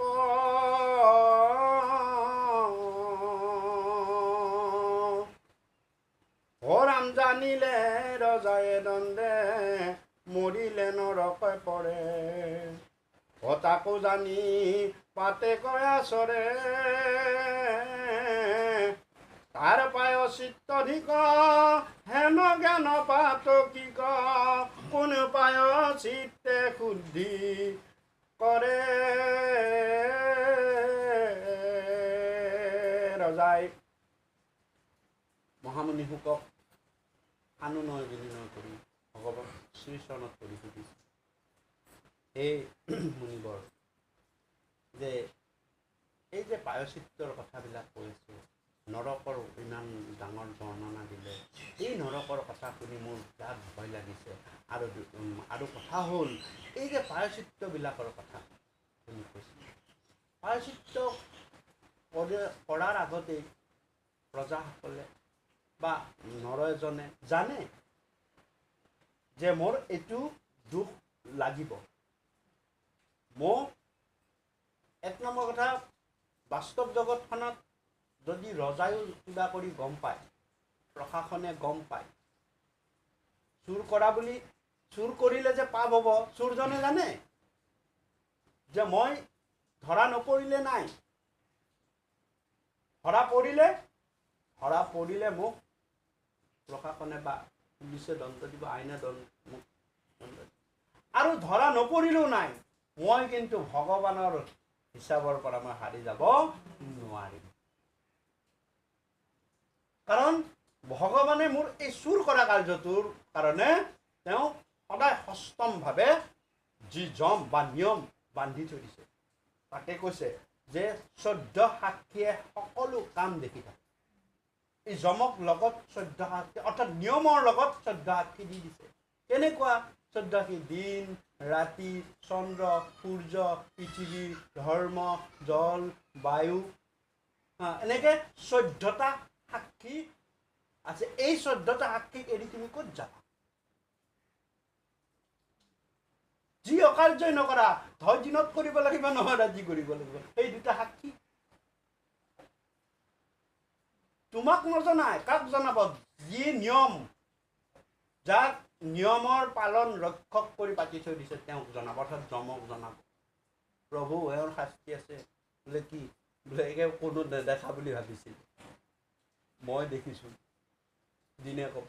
ওৰাম জানিলে ৰজায়ে দন্দে মৰিলে নৰকে পৰে ও তাকো জানি পাতে কয়া চৰে তাৰ পায় চিত্তধিক হেন জ্ঞান পাতকিক কোন পায় চিত্তে শুদ্ধি কৰে ৰজাই মহামুনিসকলক আনুনয় বিনিময় কৰি ভগৱান শ্ৰীচৰণত কৰি সুধিছে এই মুনিবৰ যে এই যে পায়চিত্ৰৰ কথাবিলাক কৈছোঁ নৰকৰ ইমান ডাঙৰ বৰ্ণনা দিলে এই নৰকৰ কথা শুনি মোৰ বিৰাট ভয় লাগিছে আৰু কথা হ'ল এই যে পায়চিত্ৰবিলাকৰ কথা শুনি কৈছে পায়চিত্ৰ কৰাৰ আগতেই প্ৰজাসকলে বা নৰ এজনে জানে যে মোৰ এইটো দুখ লাগিব মোক এক নম্বৰ কথা বাস্তৱ জগতখনত যদি ৰজায়ো কিবা কৰি গম পায় প্ৰশাসনে গম পায় চুৰ কৰা বুলি চুৰ কৰিলে যে পাপ হ'ব চুৰজনে জানে যে মই ধৰা নপৰিলে নাই ধৰা পৰিলে মোক প্ৰশাসনে বা পুলিচে দণ্ড দিব আইনে দণ্ড আৰু ধৰা নপৰিলেও নাই মই কিন্তু ভগৱানৰ হিচাপৰ পৰা মই হাৰি যাব নোৱাৰিম কাৰণ ভগৱানে মোৰ এই চুৰ কৰা কাৰ্যটোৰ কাৰণে তেওঁ সদায় সষ্টমভাৱে যি যম বা নিয়ম বান্ধি থৈ দিছে তাকে কৈছে যে 14 সাক্ষীয়ে সকলো কাম দেখি থাকে এই যমক লগত 14 সাক্ষী অৰ্থাৎ নিয়মৰ লগত 14 সাক্ষী দি দিছে কেনেকুৱা 14 সাক্ষী দিন ৰাতি চন্দ্ৰ সূৰ্য পৃথিৱী ধৰ্ম জল বায়ু এনেকে 14টা সাক্ষী আছে এই 14টা সাক্ষীক এৰি তুমি ক'ত যাবা যি অকাৰ্যই নকৰা হয় দিনত কৰিব লাগিব নহয় ৰাতি কৰিব লাগিব এই দুটা সাক্ষী তোমাক নজনাই কাক জনাব যি নিয়ম যাক নিয়মৰ পালন ৰক্ষক কৰি পাতি থৈ দিছে তেওঁক জনাব অৰ্থাৎ যমক জনাব প্ৰভু এওঁৰ শাস্তি আছে বোলে কি বোলে একে কোনো নেদেখা বুলি ভাবিছিল মই দেখিছোঁ দিনে ক'ব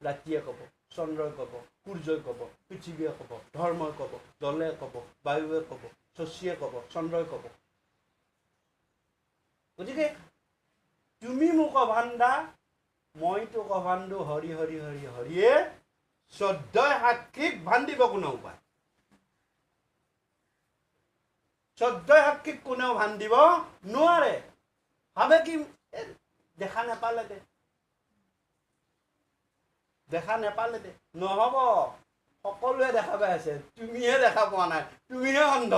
ৰাতিয়ে ক'ব চন্দ্ৰই ক'ব সূৰ্যই ক'ব পৃথিৱীয়ে ক'ব ধৰ্মই ক'ব জলে ক'ব বায়ুৱে ক'ব শশীয়ে ক'ব চন্দ্ৰই ক'ব গতিকে তুমি মোক অভান্দা মইতো অভান্দো হৰি হৰি হৰি হৰিয়ে 14 সাক্ষীক ভান্দিব কোনো উপায় 14 সাক্ষীক কোনেও ভান্দিব নোৱাৰে ভাবে কি দেখা নেপালে দে নহ'ব সকলোৱে দেখা পাই আছে তুমিহে দেখা পোৱা নাই তুমিহে অন্ধ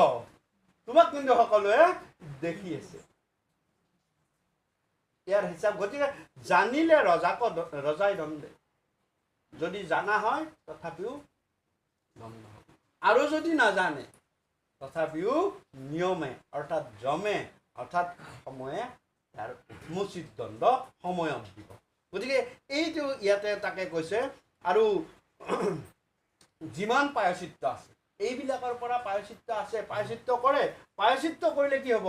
তোমাক কিন্তু সকলোৱে দেখি আছে ইয়াৰ হিচাপ গতিকে জানিলে ৰজাই দণ্ডে যদি জানা হয় তথাপিও ভংগ হ'ব আৰু যদি নাজানে তথাপিও নিয়মে অৰ্থাৎ যমে অৰ্থাৎ সময়ে তাৰ উচিত দণ্ড সময়ত দিব গতিকে এইটো ইয়াতে তাকে কৈছে আৰু যিমান প্ৰায়শ্চিত্ত আছে এইবিলাকৰ পৰা প্ৰায়শ্চিত্ত আছে প্ৰায়শ্চিত্ত কৰে প্ৰায়শ্চিত্ত কৰিলে কি হ'ব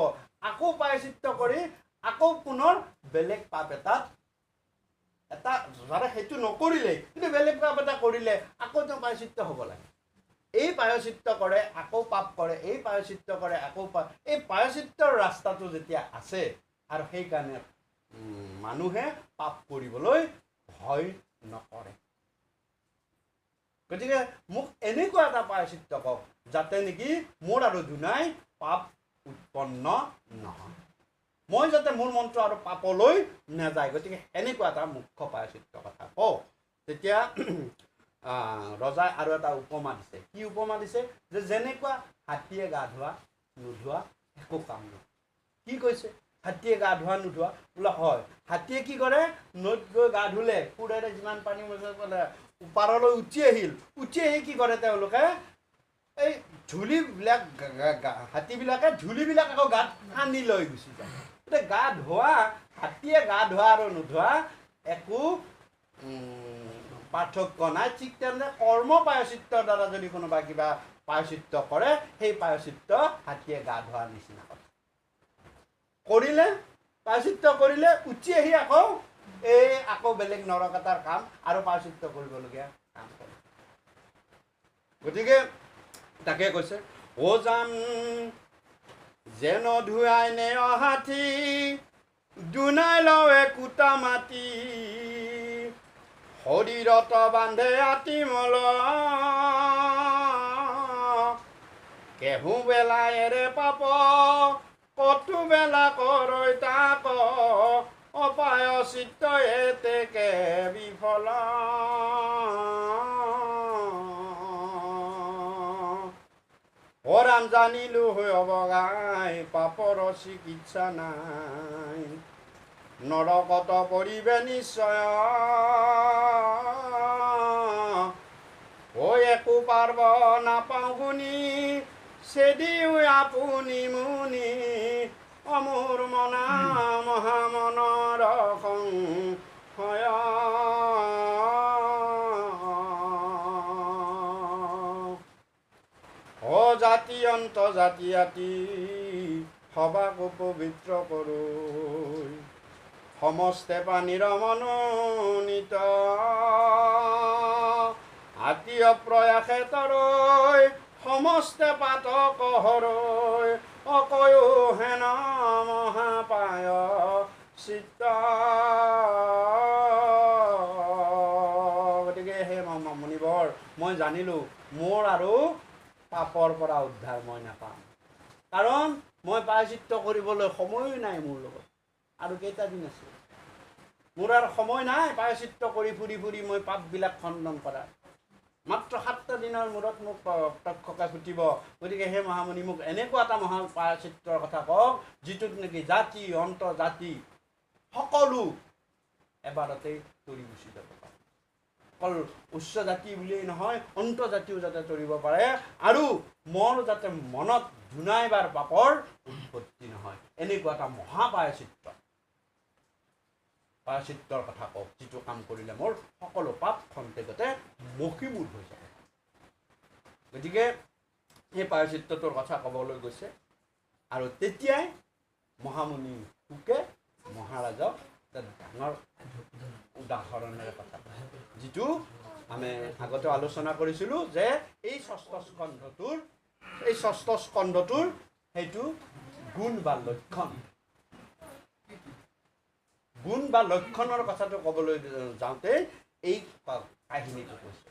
আকৌ প্ৰায়শ্চিত্ত কৰি আকৌ পুনৰ বেলেগ পাপ এটা যাৰা সেইটো নকৰিলে কিন্তু বেলেগ পাপ এটা কৰিলে আকৌ তেওঁ প্ৰায়শ্চিত্ত হ'ব লাগে এই প্ৰায়শ্চিত্ত কৰে আকৌ পাপ কৰে এই প্ৰায়শ্চিত্ত কৰে আকৌ পাপ এই প্ৰায়শ্চিত্তৰ ৰাস্তাটো যেতিয়া আছে আৰু সেইকাৰণে মানুহে পাপ কৰিবলৈ ভয় নকৰে গতিকে মোক এনেকুৱা এটা প্ৰায়শ্চিত্ত কওক যাতে নেকি মোৰ আৰু দুনাই পাপ উৎপন্ন নহয় মই যাতে মোৰ মনটো আৰু পাপলৈ নাযায় গতিকে এনেকুৱা এটা মুখ্য প্ৰায়শ্চিত্ত কথা কওঁ তেতিয়া ৰজাই আৰু এটা উপমা দিছে কি উপমা দিছে যে যেনেকুৱা হাতীয়ে গা ধোৱা নোধোৱা একো কাম নহয় কি কৈছে হাতীয়ে গা ধোৱা নোধোৱা বোলে হয় হাতীয়ে কি কৰে নৈত গৈ গা ধুলে কোৰেৰে যিমান পানী বোলে পাৰলৈ উঠি আহি কি কৰে তেওঁলোকে এই ধূলিবিলাক হাতীবিলাকে ধূলিবিলাক আকৌ গাত সানি লৈ গুচি যায় গতিকে গা ধোৱা হাতীয়ে গা ধোৱা আৰু নোধোৱা একো পাৰ্থক্য নাই ঠিক তেনেদৰে কৰ্ম প্ৰায়শ্চিত্তৰ দ্বাৰা যদি কোনোবা কিবা প্ৰায়শ্চিত্ত কৰে সেই প্ৰায়শ্চিত্ত হাতীয়ে গা ধোৱাৰ নিচিনা কথা কৰিলে প্ৰায়শ্চিত্ত কৰিলে উঠি আহি আকৌ বেলেগ নৰক এটাৰ কাম আৰু প্ৰায়শ্চিত্ত কৰিবলগীয়া কাম কৰে গতিকে তাকে কৈছে অ যাম যেন ধুৱাই নে অহাথি দুনাই লৱে কুটা মাটি শৰীৰত বান্ধে আতিমল কেহু বেলা এৰে পাপ কতো বেলা কৰৈ তাক অপায়চিত্ত এতেকে বিফল অৰাম জানিলো হৈ অবগাই পাপৰ চিকিৎসা নাই নৰকত পৰিবে নিশ্চয় ঐ একো পাৰ্ব নাপাওঁ শুনি চেদিও আপুনি মুনি অমোৰ মনা মহামনৰ সংশয় জাতি অন্ত জাতি আতি সবাক পবিত্ৰ কৰোঁ সমস্তে পানীৰ মনোনীত আত্মীয় প্ৰয়াসে তৰৈ সমস্তে পাতক হৰৈ অকয়ো হেন মহাপায় চিত্ত গতিকে হে মুনিবৰ মই জানিলোঁ মোৰ আৰু পাপৰ পৰা উদ্ধাৰ মই নাপাম কাৰণ মই প্ৰায়শ্চিত্ত কৰিবলৈ সময়ো নাই মোৰ লগত আৰু কেইটা দিন আছে মোৰ আৰু সময় নাই প্ৰায়শ্চিত্ত কৰি ফুৰি ফুৰি মই পাপবিলাক খণ্ডন কৰাৰ মাত্ৰ 7টা দিনৰ মূৰত মোক প্ৰত্যক্ষকে ফুটিব গতিকে হে মহামুনি মোক এনেকুৱা এটা মহা প্ৰায়শ্চিত্তৰ কথা কওক যিটোত নেকি জাতি অন্ত জাতি সকলো এবাৰতেই তৰি গুচি যাব পাৰে অকল উচ্চ জাতি বুলিয়েই নহয় অন্ত জাতিও যাতে তৰিব পাৰে আৰু মোৰ যাতে মনত দুনাইবাৰ পাপৰ উৎপত্তি নহয় এনেকুৱা এটা মহা প্ৰায়শ্চিত্তৰ কথা কওক যিটো কাম কৰিলে মোৰ সকলো পাপ খন্তেকতে মষিমূৰ হৈ যাব গতিকে এই প্ৰায়শ্চিত্তটোৰ কথা ক'বলৈ গৈছে আৰু তেতিয়াই মহামুনি শুকে মহাৰাজক ডাঙৰ উদাহৰণেৰে কথা যিটো আমি আগতে আলোচনা কৰিছিলোঁ যে এই ষষ্ঠ স্কন্ধটোৰ সেইটো গুণ বা লক্ষণৰ কথাটো ক'বলৈ যাওঁতে এই কাহিনীটো কৈছে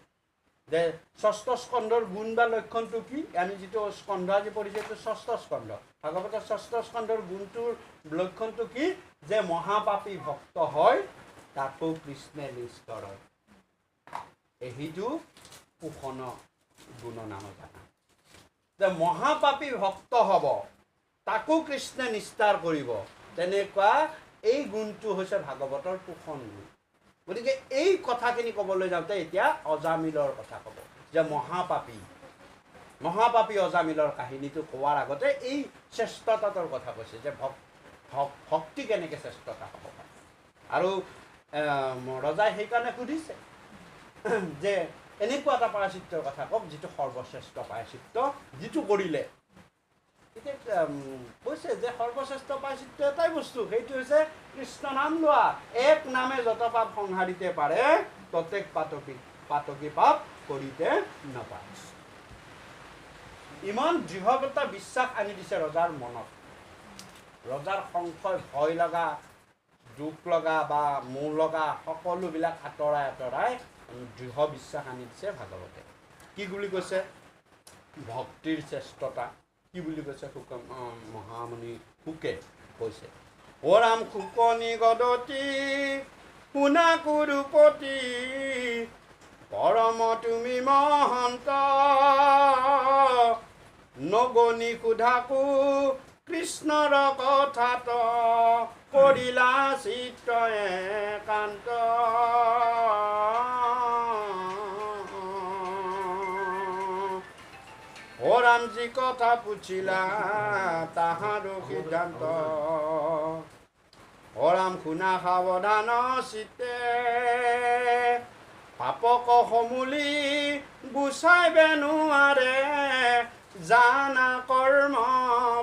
যে ষষ্ঠ স্কন্ধৰ গুণ বা লক্ষণটো কি আমি যিটো স্কন্ধ আজি পঢ়িছোঁ সেইটো ষষ্ঠ স্কন্ধ ভাগৱতৰ ষষ্ঠ স্কন্ধৰ গুণটোৰ লক্ষণটো কি যে মহাপাপী ভক্ত হয় তাকো কৃষ্ণে নিষ্ঠ হয় সেইটো কুশন গুণ নাম জানা যে মহাপাপী ভক্ত হ'ব তাকো কৃষ্ণে নিষ্ঠাৰ কৰিব তেনেকুৱা এই গুণটো হৈছে ভাগৱতৰ কুশন গুণ গতিকে এই কথাখিনি ক'বলৈ যাওঁতে এতিয়া অজামিলৰ কথা ক'ব যে মহাপাপী অজামিলৰ কাহিনীটো কোৱাৰ আগতে এই শ্ৰেষ্ঠতাটোৰ কথা কৈছে যে ভক্তি কেনেকৈ শ্ৰেষ্ঠতা হ'ব পাৰে আৰু ৰজাই সেইকাৰণে সুধিছে যে এনেকুৱা এটা প্ৰায়শ্চিত্তৰ কথা কওক যিটো সৰ্বশ্ৰেষ্ঠ প্ৰায়শ্চিত্ত যিটো কৰিলে এতিয়া কৈছে যে সৰ্বশ্ৰেষ্ঠ প্ৰায়শ্চিত্ত এটাই বস্তু সেইটো হৈছে কৃষ্ণ নাম লোৱা এক নামে যত পাপ সংহাৰিতে পাৰে প্ৰত্যেক পাতকী পাপ কৰিতে নাপায় ইমান দৃঢ়তা বিশ্বাস আনি দিছে ৰজাৰ মনত ৰজাৰ সংশয় ভয় লগা দুখ লগা বা মূৰ লগা সকলোবিলাক আঁতৰাই দৃঢ় বিশ্বাস আনি দিছে ভাগৱতে কি বুলি কৈছে ভক্তিৰ শ্ৰেষ্ঠতা কি বুলি কৈছে মহামুনি শুকে কৈছে অ ৰাম শুকনি গদতি শুনা কুৰুপতি পৰম তুমি মহন্ত নগনি সুধাকো কৃষ্ণৰ কথাত কৰিলা চিত্ত একান্ত অ ৰামজী কথা পুছিলা তাহাৰো সিদ্ধান্ত অ ৰাম শুনা সাৱধান চিত্তে পাপক সমূলি গুচাইব নোৱাৰে জানা কৰ্ম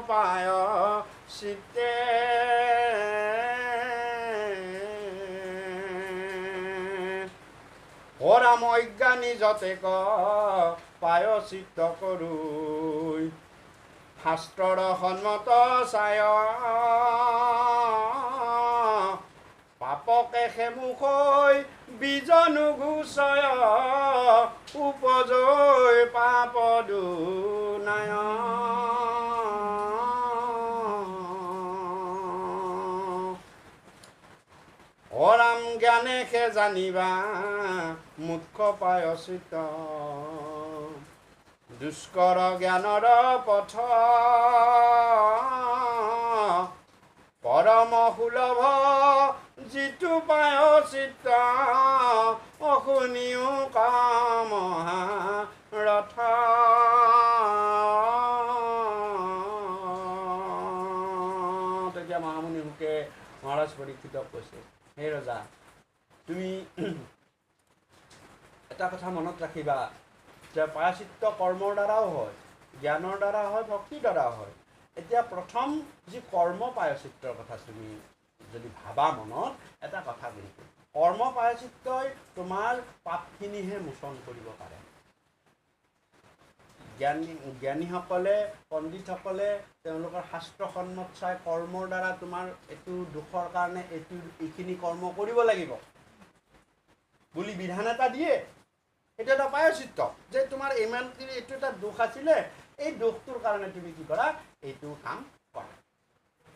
পায় চিত্তে অ ৰাম অজ্ঞানী যতে পায় চিত্ত কৰোঁ শাস্ত্ৰৰ সন্মত চায় পাপকে সেমুখৈ বিজনু গুচয় উপজয় পাপ দুনায় অ ৰাম জ্ঞানে সে জানিবা মুখ্য পায় চিত্ত দুষ্কৰ জ্ঞানৰ পথ পৰম সুলভ যিটো পায় চিত্ত অশুনিও কাম ৰথ তেতিয়া মহামুনি শুকে মহাৰাজ পৰীক্ষিতক কৈছে হে ৰজা তুমি এটা কথা মনত ৰাখিবা যে প্ৰায়শ্চিত্ত কৰ্মৰ দ্বাৰাও হয় জ্ঞানৰ দ্বাৰা হয় ভক্তিৰ দ্বাৰাও হয় এতিয়া প্ৰথম যি কৰ্ম প্ৰায়শ্চিত্তৰ কথা তুমি যদি ভাবা মনত এটা কথা কিন্তু কৰ্ম প্ৰায়শ্চিত্তই তোমাৰ পাপখিনিহে মোচন কৰিব পাৰে জ্ঞানীসকলে পণ্ডিতসকলে তেওঁলোকৰ শাস্ত্ৰসন্মত চাই কৰ্মৰ দ্বাৰা তোমাৰ এইটো দুখৰ কাৰণে এইখিনি কৰ্ম কৰিব লাগিব বুলি বিধান এটা দিয়ে এইটো এটা প্ৰায়শ্চিত্ত যে তোমাৰ ইমানখিনি এইটো এটা দুখ আছিলে এই দুখটোৰ কাৰণে তুমি কি কৰা এইটো কাম কৰা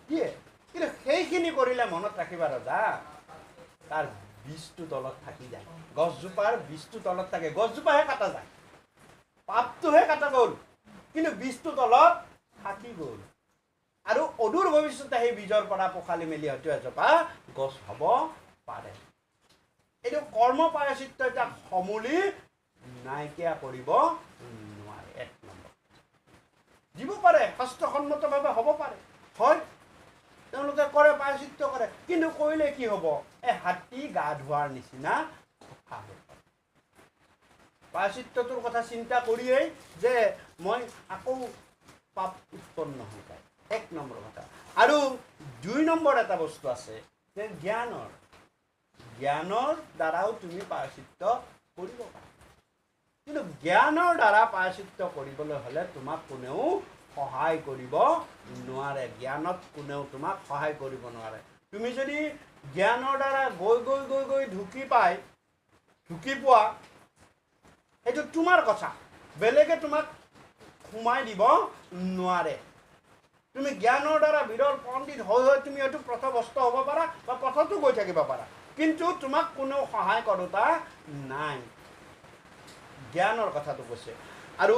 দিয়ে কিন্তু সেইখিনি কৰিলে মনত ৰাখিবা ৰজা তাৰ বীজটো তলত থাকি যায় গছজোপাৰ বীজটো তলত থাকে গছজোপাহে কাটা যায় পাপটোহে কাটা গ'ল কিন্তু বীজটো তলত থাকি গ'ল আৰু অদূৰ ভৱিষ্যতে সেই বীজৰ পৰা পখালি মেলি হয়তো এজোপা গছ হ'ব পাৰে এইটো কৰ্ম প্ৰায়শ্চিত্ত এটা সমূলি নাইকিয়া কৰিব নোৱাৰে এক নম্বৰ দিব পাৰে শাস্ত্ৰসন্মতভাৱে হ'ব পাৰে হয় তেওঁলোকে কৰে প্ৰায়শ্চিত্ত কৰে কিন্তু কৰিলে কি হ'ব এই হাতী গা ধোৱাৰ নিচিনা কথা হ'ব প্ৰায়শ্চিত্তটোৰ কথা চিন্তা কৰিয়েই যে মই আকৌ পাপ উৎপন্ন হৈ যায় এক নম্বৰ কথা আৰু দুই নম্বৰ এটা বস্তু আছে যে জ্ঞানৰ দ্বাৰাও তুমি প্ৰায়শ্চিত্ত কৰিব পাৰা কিন্তু জ্ঞানৰ দ্বাৰা প্ৰায়শ্চিত্ত কৰিবলৈ হ'লে তোমাক কোনেও সহায় কৰিব নোৱাৰে জ্ঞানত কোনেও তোমাক সহায় কৰিব নোৱাৰে তুমি যদি জ্ঞানৰ দ্বাৰা গৈ ঢুকি পোৱা সেইটো তোমাৰ কথা বেলেগে তোমাক সোমাই দিব নোৱাৰে তুমি জ্ঞানৰ দ্বাৰা বিৰল পণ্ডিত হৈ তুমি হয়তো পথভ্ৰষ্ট হ'ব পাৰা বা পথতো গৈ থাকিব পাৰা কিন্তু তোমাক কোনেও সহায় কৰোতা নাই জ্ঞানৰ কথাটো কৈছে আৰু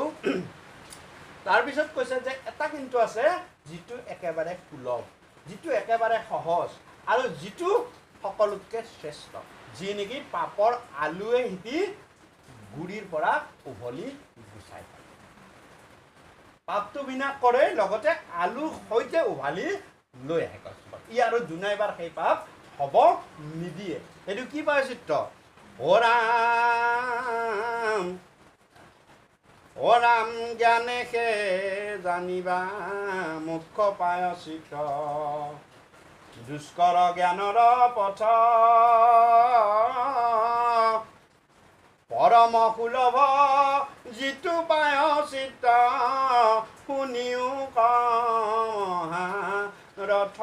তাৰপিছত কৈছে যে এটা কিন্তু আছে যিটো একেবাৰে সুলভ যিটো একেবাৰে সহজ আৰু যিটো সকলোতকৈ শ্ৰেষ্ঠ যি নেকি পাপৰ আলুৱে সিটি গুৰিৰ পৰা উভলি গুচাই পায়। পাপটো বিনাশ কৰে, লগতে আলুৰ সৈতে উভালি লৈ আহে গছজোপাত। ই আৰু দুনাইবাৰ সেই পাপ হ'ব নিদিয়ে। সেইটো কি প্ৰায়শ্চিত্ত? অ ৰাম জ্ঞানেহে জানিবা মুখ্য প্ৰায়শ্চিত্ত, দুষ্কৰ জ্ঞানৰ পথ পৰম সুলভ যিটো প্ৰায়শ্চিত্ত, শুনিও ৰথ।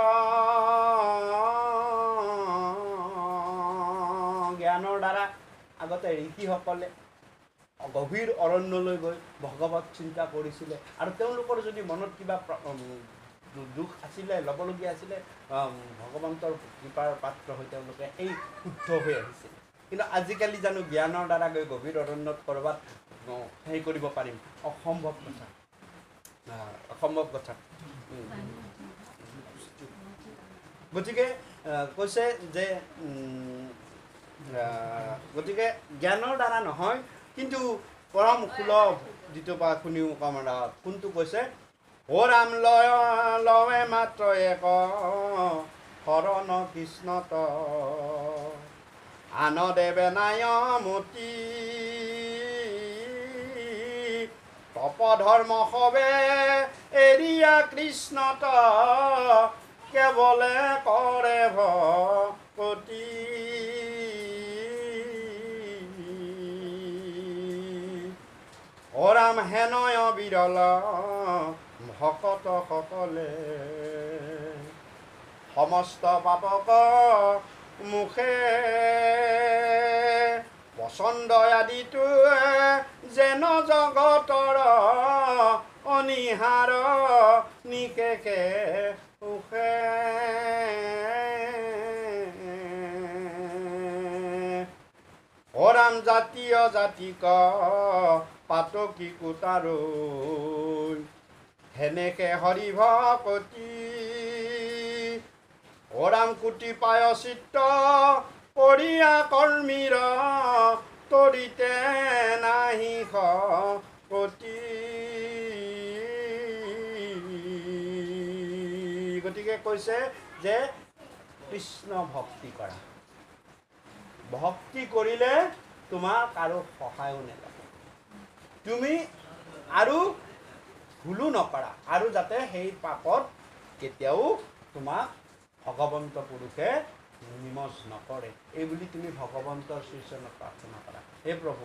জ্ঞানৰ দ্বাৰা আগতে ঋষিসকলে গভীৰ অৰণ্যলৈ গৈ ভগৱত চিন্তা কৰিছিলে, আৰু তেওঁলোকৰ যদি মনত কিবা দুখ আছিলে, ল'বলগীয়া আছিলে, ভগৱন্তৰ কৃপাৰ পাত্ৰ হৈ তেওঁলোকে সেই শুদ্ধ হৈ আহিছিলে। কিন্তু আজিকালি জানো জ্ঞানৰ দ্বাৰা গৈ গভীৰ অৰণ্যত ক'ৰবাত হেৰি কৰিব পাৰিম? অসম্ভৱ কথা, অসম্ভৱ কথা। গতিকে কৈছে যে গতিকে জ্ঞানৰ দ্বাৰা নহয়, কিন্তু পৰম সুলভ যিটো বা শুনিও কামনা। কোনটো কৈছে? অ ৰাম লৱে মাত্ৰ এক শৰণ কৃষ্ণত, আন দেৱে নাই মতি, তপধৰ্ম সবে এৰিয়া কৃষ্ণত, কেৱলে কৰে ভকতি। অ ৰাম হেনয় বিৰল ভকত সকলে, সমস্ত পাপক মুখে, পচন্দ আদিটো যেন জগতৰ অনিহাৰ নিশেষে সুখে। অ ৰাম জাতীয় জাতিক পাতকী কোটাৰো, হেনেকে হৰি ভকতি। অ ৰাম কোটি প্ৰায়শ্চিত্ত কৰিয়া কৰ্মীৰ, তৰিতে নাহি শক্তি। গতিকে কৈছে যে কৃষ্ণ ভক্তি কৰা, ভক্তি কৰিলে তোমাক আৰু সহায়ো নালাগে, তুমি আৰু ভুলো নকৰা, আৰু যাতে সেই পাপত কেতিয়াও তোমাক ভগৱন্ত পুৰুষে নিমজ নকৰে, এইবুলি তুমি ভগৱন্তৰ শ্ৰীচৰণত প্ৰাৰ্থনা কৰা। হে প্ৰভু,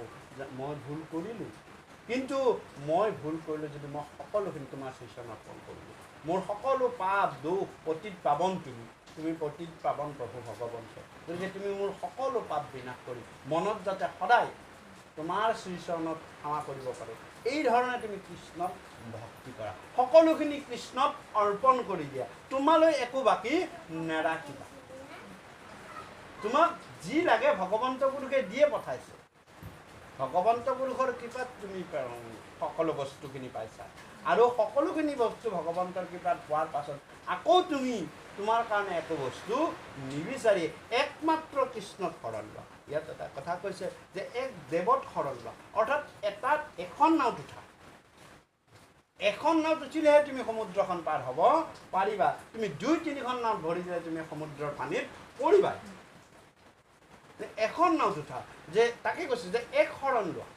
মই ভুল কৰিলোঁ, কিন্তু মই ভুল কৰিলোঁ যদি মই সকলোখিনি তোমাৰ শ্ৰীচৰণত অৰ্পণ কৰিলোঁ। মোৰ সকলো পাপ দুখ পতিত পাৱন তুমি পতিত পাৱন প্ৰভু ভগৱন্ত। গতিকে তুমি মোৰ সকলো পাপ বিনাশ কৰি মনত যাতে সদায় তোমাৰ শ্ৰীচৰণত ক্ষমা কৰিব পাৰোঁ, এই ধৰণে তুমি কৃষ্ণক ভক্তি কৰা, সকলোখিনি কৃষ্ণক অৰ্পণ কৰি দিয়া, তোমালৈ একো বাকী নেৰাখিবা। তোমাক যি লাগে ভগৱন্ত পুৰুষে দিয়ে পঠাইছে, ভগৱন্ত পুৰুষৰ কৃপাত তুমি সকলো বস্তুখিনি পাইছা, আৰু সকলোখিনি বস্তু ভগৱন্তৰ কৃপাত পোৱাৰ পাছত আকৌ তুমি তোমাৰ কাৰণে একো বস্তু নিবিচাৰি একমাত্ৰ কৃষ্ণত শৰণ লোৱা। ইয়াত এটা কথা কৈছে যে এক দেৱত শৰণ লোৱা, অৰ্থাৎ এটাত এখন নাওত উঠা। এখন নাওত উঠিলেহে তুমি সমুদ্ৰখন পাৰ হ'ব পাৰিবা, তুমি 2-3খন নাওত ভৰি দিলে তুমি সমুদ্ৰৰ পানীত পৰিবা। এখন নাওত উঠা, যে তাকে কৈছে যে এক শৰণ লোৱা,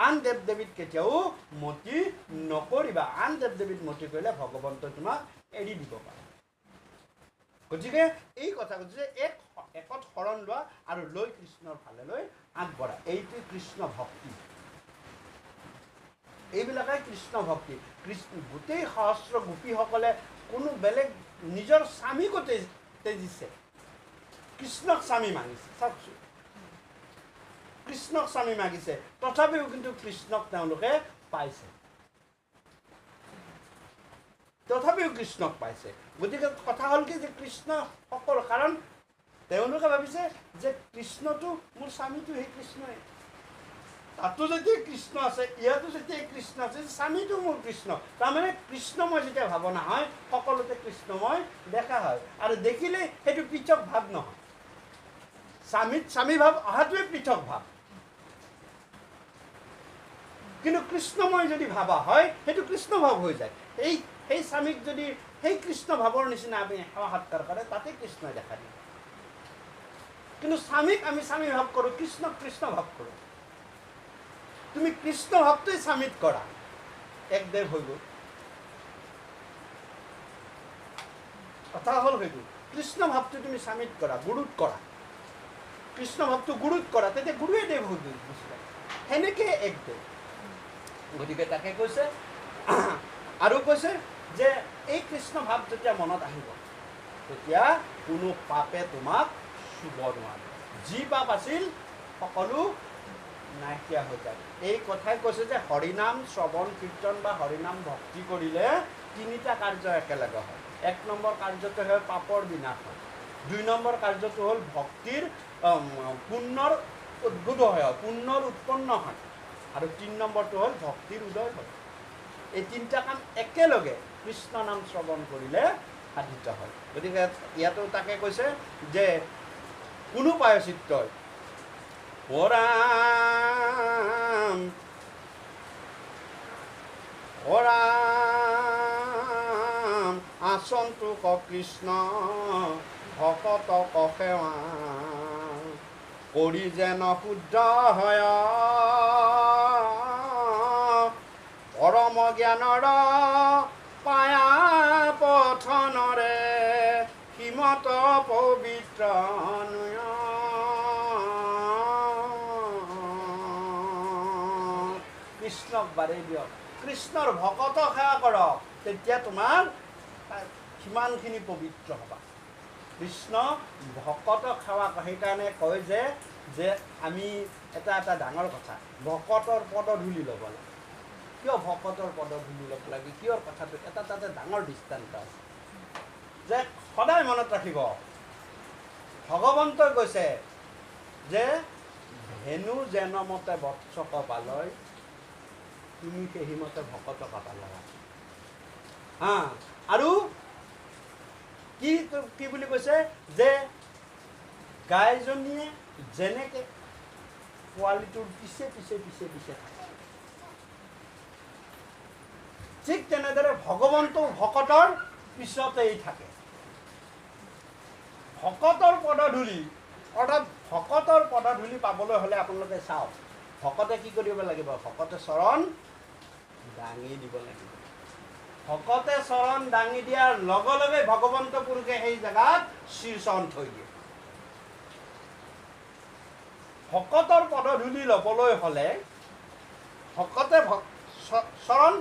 আন দেৱ দেৱীত কেতিয়াও মতি নকৰিবা, আন দেৱ দেৱীত মতি কৰিলে ভগৱন্তই তোমাক এৰি দিব পাৰে। গতিকে এই কথা কৈছে যে একত শৰণ লোৱা আৰু লৈ কৃষ্ণৰ ফালেলৈ আগবঢ়া, এইটো কৃষ্ণ ভক্তি। এইবিলাকে কৃষ্ণ ভক্তি। গোটেই সহস্ৰ গোপীসকলে কোনো বেলেগ নিজৰ স্বামীকো তেজিছে, কৃষ্ণক স্বামী মাগিছে। চাওকচোন, কৃষ্ণক স্বামী মাগিছে, তথাপিও কিন্তু কৃষ্ণক তেওঁলোকে পাইছে, তথাপিও কৃষ্ণক পাইছে। গতিকে কথা হ'ল কি যে কৃষ্ণ সকলো, কাৰণ তেওঁলোকে ভাবিছে যে কৃষ্ণটো মোৰ স্বামীটো সেই কৃষ্ণই, তাতো যেতিয়া কৃষ্ণ আছে, ইয়াতো যেতিয়া কৃষ্ণ আছে, স্বামীটো মোৰ কৃষ্ণ। তাৰমানে কৃষ্ণময় যেতিয়া ভাৱনা হয়, সকলোতে কৃষ্ণময় দেখা হয়, আৰু দেখিলে সেইটো পৃথক ভাৱ নহয়। স্বামীত স্বামী ভাৱ অহাটোৱে পৃথক ভাৱ, কিন্তু কৃষ্ণময় যদি ভাবা হয় সেইটো কৃষ্ণ ভাৱ হৈ যায়। সেই স্বামীক যদি সেই কৃষ্ণ ভাৱৰ নিচিনা আমি সেৱা সৎকাৰ কৰে তাতে কৃষ্ণই দেখা দিয়ে। কিন্তু স্বামীক আমি স্বামী ভাৱ কৰোঁ, কৃষ্ণক কৃষ্ণ ভাৱ কৰোঁ। তুমি কৃষ্ণ ভাৱটোৱে স্বামীত কৰা, একদেৱ হৈ গ'ল। কথা হ'ল সেইটো, কৃষ্ণ ভাৱটো তুমি স্বামীত কৰা, গুৰুত কৰা, কৃষ্ণ ভাৱটো গুৰুত কৰা, তেতিয়া গুৰুৱে দেৱ হৈ গ'ল। সেনেকৈ একদেৱ। গতিকে তাকে কৈছে আৰু কৈছে যে এই কৃষ্ণ ভাৱ যেতিয়া মনত আহিব তেতিয়া কোনো পাপে তোমাক চুব নোৱাৰে। যি পাপ আছিল সকলো নাইকিয়া হৈ যায়। এই কথাই কৈছে যে হৰিনাম শ্ৰৱণ কীৰ্তন বা হৰিনাম ভক্তি কৰিলে তিনিটা কাৰ্য একেলগে হয়। 1 নম্বৰ কাৰ্যটো হয় পাপৰ বিনাশ হয়, 2 নম্বৰ কাৰ্যটো হ'ল ভক্তিৰ পুণ্যৰ উদ্ভূত হয়, পুণ্যৰ উৎপন্ন হয়, আৰু 3 নম্বৰটো হ'ল ভক্তিৰ উদয় হয়। এই তিনিটা কাম একেলগে কৃষ্ণ নাম শ্ৰৱণ কৰিলে সাধিত হয়। গতিকে ইয়াতো তাকে কৈছে যে কোনো প্ৰায়শ্চিত্তই অ ৰাম অ ৰাম আচন্তুক কৃষ্ণ ভকতক সেৱা কৰি যেন শুদ্ধ হয় পৰম জ্ঞানৰ পায়া পথনৰে সীমত পবিত্ৰ কৃষ্ণক বাৰে দিয়ক, কৃষ্ণৰ ভকতক সেৱা কৰক, তেতিয়া তোমাৰ সিমানখিনি পবিত্ৰ হ'বা। কৃষ্ণ ভকতক সেৱা কৰে। সেইকাৰণে কয় যে আমি এটা ডাঙৰ কথা, ভকতৰ পদধূলি ল'ব লাগে। কিয় ভকতৰ পদধূলি ল'ব লাগে, কিয়ৰ কথাটো এটা তাতে ডাঙৰ দৃষ্টান্ত আছে যে সদায় মনত ৰাখিব, ভগৱন্তই কৈছে যে ধেনু যেনমতে বৎসক পালয় তুমি সেইমতে ভকতক পালা। আৰু কি বুলি কৈছে যে গাইজনীয়ে যেনেকৈ পোৱালিটোৰ পিছে পিছে পিছে পিছে থাকে, ঠিক তেনেদৰে ভগৱন্তও ভকতৰ পিছতেই থাকে। ভকতৰ পদধূলি অৰ্থাৎ ভকতৰ পদধূলি পাবলৈ হ'লে আপোনালোকে চাওক, ভকতে কি কৰিব লাগিব, ভকতে চৰণ দাঙি দিব লাগিব। ভকতে চৰণ দাঙি দিয়াৰ লগে লগে ভগৱন্ত পুৰুষে সেই জেগাত শ্ৰীচৰণ থৈ দিয়ে। ভকতৰ পদধূলি ল'বলৈ হ'লে ভকতে চৰণ